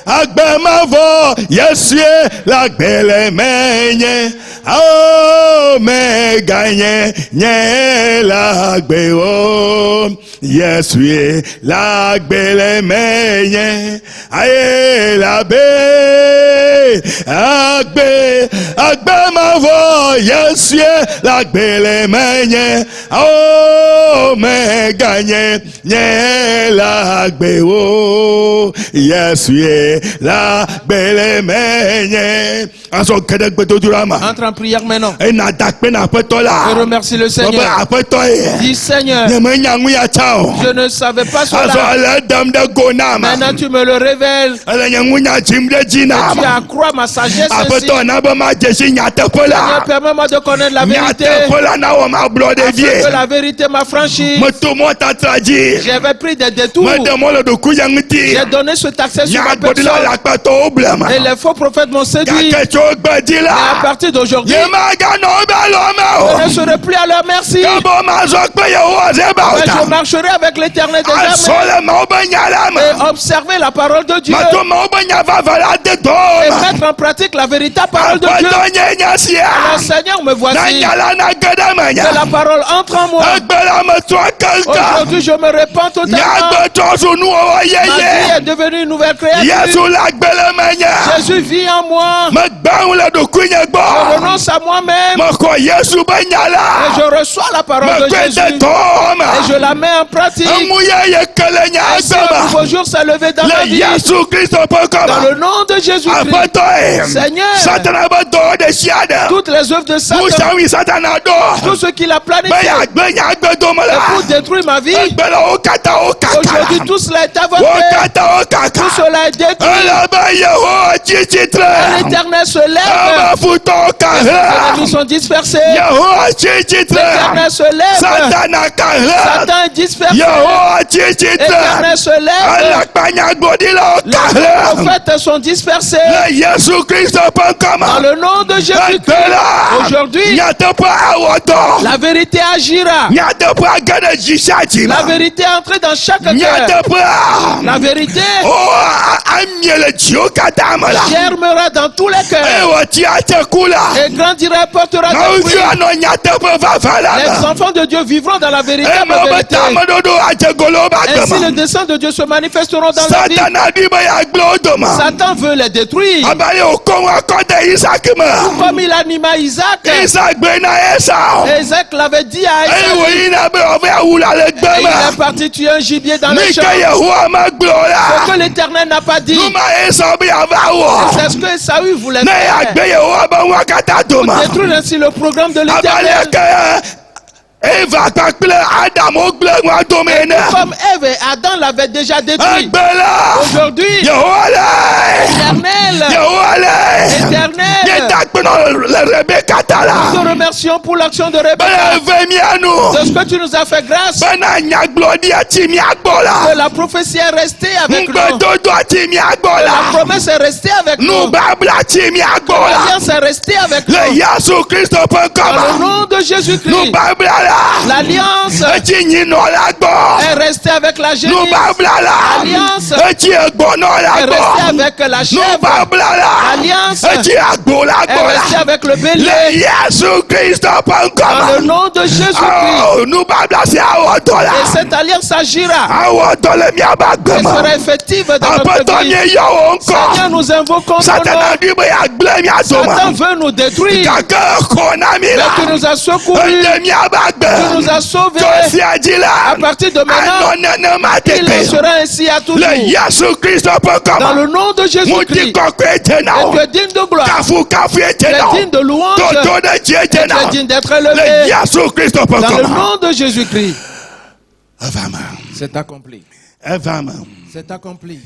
agbe mavo Yesu la gbele menye o me gagne nye la gbe o Yesu la gbele menye aye la be agbe mavo Yesu la gbele menye o me gagne nye la gbe o Yesu la gbele menye. Entre en prière maintenant et remercie le Seigneur. Dis Seigneur, je ne savais pas cela. Maintenant tu me le révèles. Et tu accrois ma sagesse ainsi. Seigneur, permets-moi de connaître la vérité. Afin que la vérité m'a franchi. J'avais pris des détours. J'ai donné cet accès sur ma personne. Et les faux prophètes m'ont séduit. Et à partir d'aujourd'hui, je ne serai plus à leur merci. Mais je marcherai avec l'Éternel des armées et observer la parole de Dieu et mettre en pratique la véritable parole de Dieu. Alors Seigneur, me voici. Que la parole entre en moi. Aujourd'hui, je me répands totalement. Ma vie est devenue une nouvelle créature. Jésus vit en moi. Je renonce à moi-même. Et je reçois la parole de Jésus. Et je la mets en pratique. Ainsi, un nouveau jour s'est levé dans ma vie. Dans le nom de Jésus-Christ. Seigneur, toutes les œuvres de Satan, tout ce qu'il a planifié pour détruire ma vie, aujourd'hui tout cela est avorté. Tout cela est détruit. L'Éternel se lève. Les ennemis sont dispersés. L'Éternel se lève. Satan est dispersé. L'Éternel se lève. Les prophètes sont dispersés. Dans le nom de Jésus-Christ. Aujourd'hui, la vérité agira. La vérité est entrée dans chaque cœur. La vérité germera dans tous les cœurs et grandira et portera des fruits. Les enfants de Dieu vivront dans la vérité. Ainsi les desseins de Dieu se manifesteront dans la vie. Satan veut les détruire. Comme il anima Isaac. Et Isaac l'avait dit à Isaac. Et il est parti tuer un gibier dans le champ. Ce que l'Éternel n'a pas dit. C'est ce que Esaü voulait faire. Pour détruire ainsi le programme de l'Éternel. Comme Ève et Adam l'avaient déjà détruit. Aujourd'hui, Éternel, nous te remercions pour l'action de Rebecca. De ce que tu nous as fait grâce. Que la prophétie est restée avec nous. Que la promesse est restée avec nous. Que l'alliance est restée avec nous. Dans le nom de Jésus-Christ. L'alliance est restée avec la génisse. L'alliance est restée avec la chèvre. L'alliance est restée avec le bélier. Dans le nom de Jésus-Christ. Et cette alliance agira. Elle sera effective dans notre vie. Seigneur, nous invoquons ton nom. Satan veut nous détruire. Mais tu nous as secourus. Tu nous as sauvés. À partir de maintenant, il sera ainsi à toujours. Dans le nom de Jésus-Christ. Et tu es digne de gloire. Tu es digne de louange. Et tu es digne d'être élevé. Dans le nom de Jésus-Christ. C'est accompli. C'est accompli.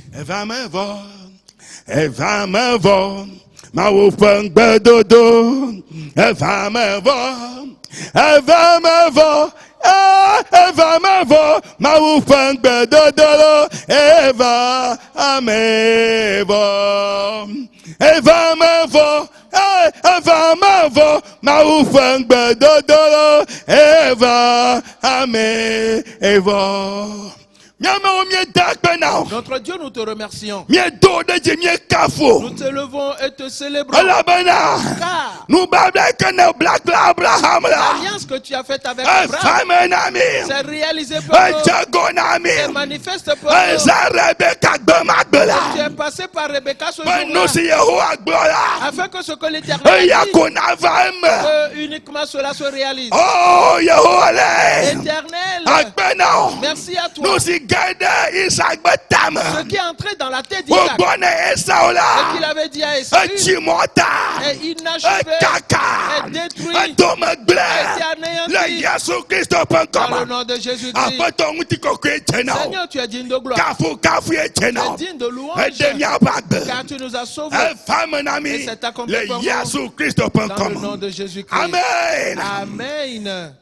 Notre Dieu, nous te remercions. Nous t'élevons et te célébrons. Car l'alliance que tu as faite avec Abraham s'est réalisée pour nous. C'est manifeste pour nous. Tu es passé par Rebecca ce jour-là. Afin que ce que l'Éternel a dit, uniquement cela se réalise. Éternel, merci à toi. Ce qui est entré dans la tête d'Isaac, et qu'il avait dit à Esaü, est inachevé, est détruit, est anéanti. Dans le nom de Jésus-Christ. Seigneur, tu es digne de gloire. Tu es digne de louange. Car tu nous as sauvés. Et c'est accompli pour nous. Dans le nom de Jésus-Christ. Amen. Amen.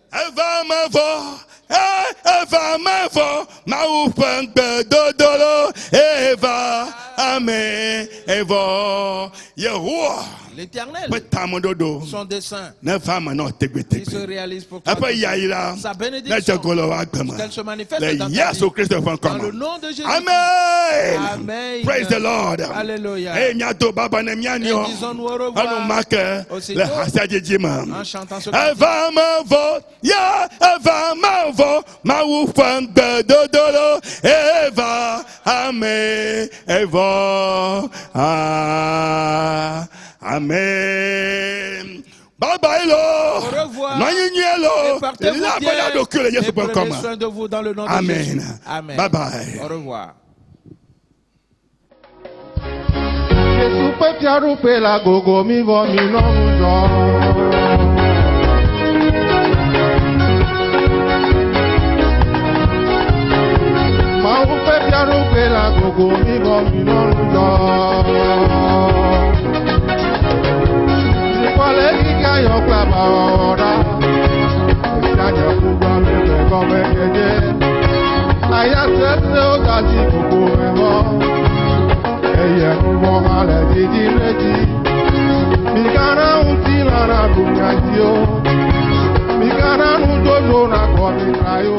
L'Éternel, son dessein, il se réalise pour toi. Sa bénédiction, qu'elle se manifeste dans ta vie. Dans le nom de Jésus. Amen. Amen. Praise the Lord. Alléluia. Et disons-nous au revoir. Aussitôt, en chantant ce Amen. Bye bye lo. Au revoir. Et partez-vous bien. Et prenez soin de vous dans le nom de Jésus. Amen. Bye bye. Au revoir. Yesu pe piaru pe la gogo mi vo mi no mujo. Ma u pe piaru pe la gogo mi vo mi no mujo. Si kwale kika yo klaba ora. Jaja kuba me pe come keje. Aya se o ta si gogo me vo. Eye kubo male didi reji. Mikana unti na na bunga dio. Mikana nujojo na komi krayo.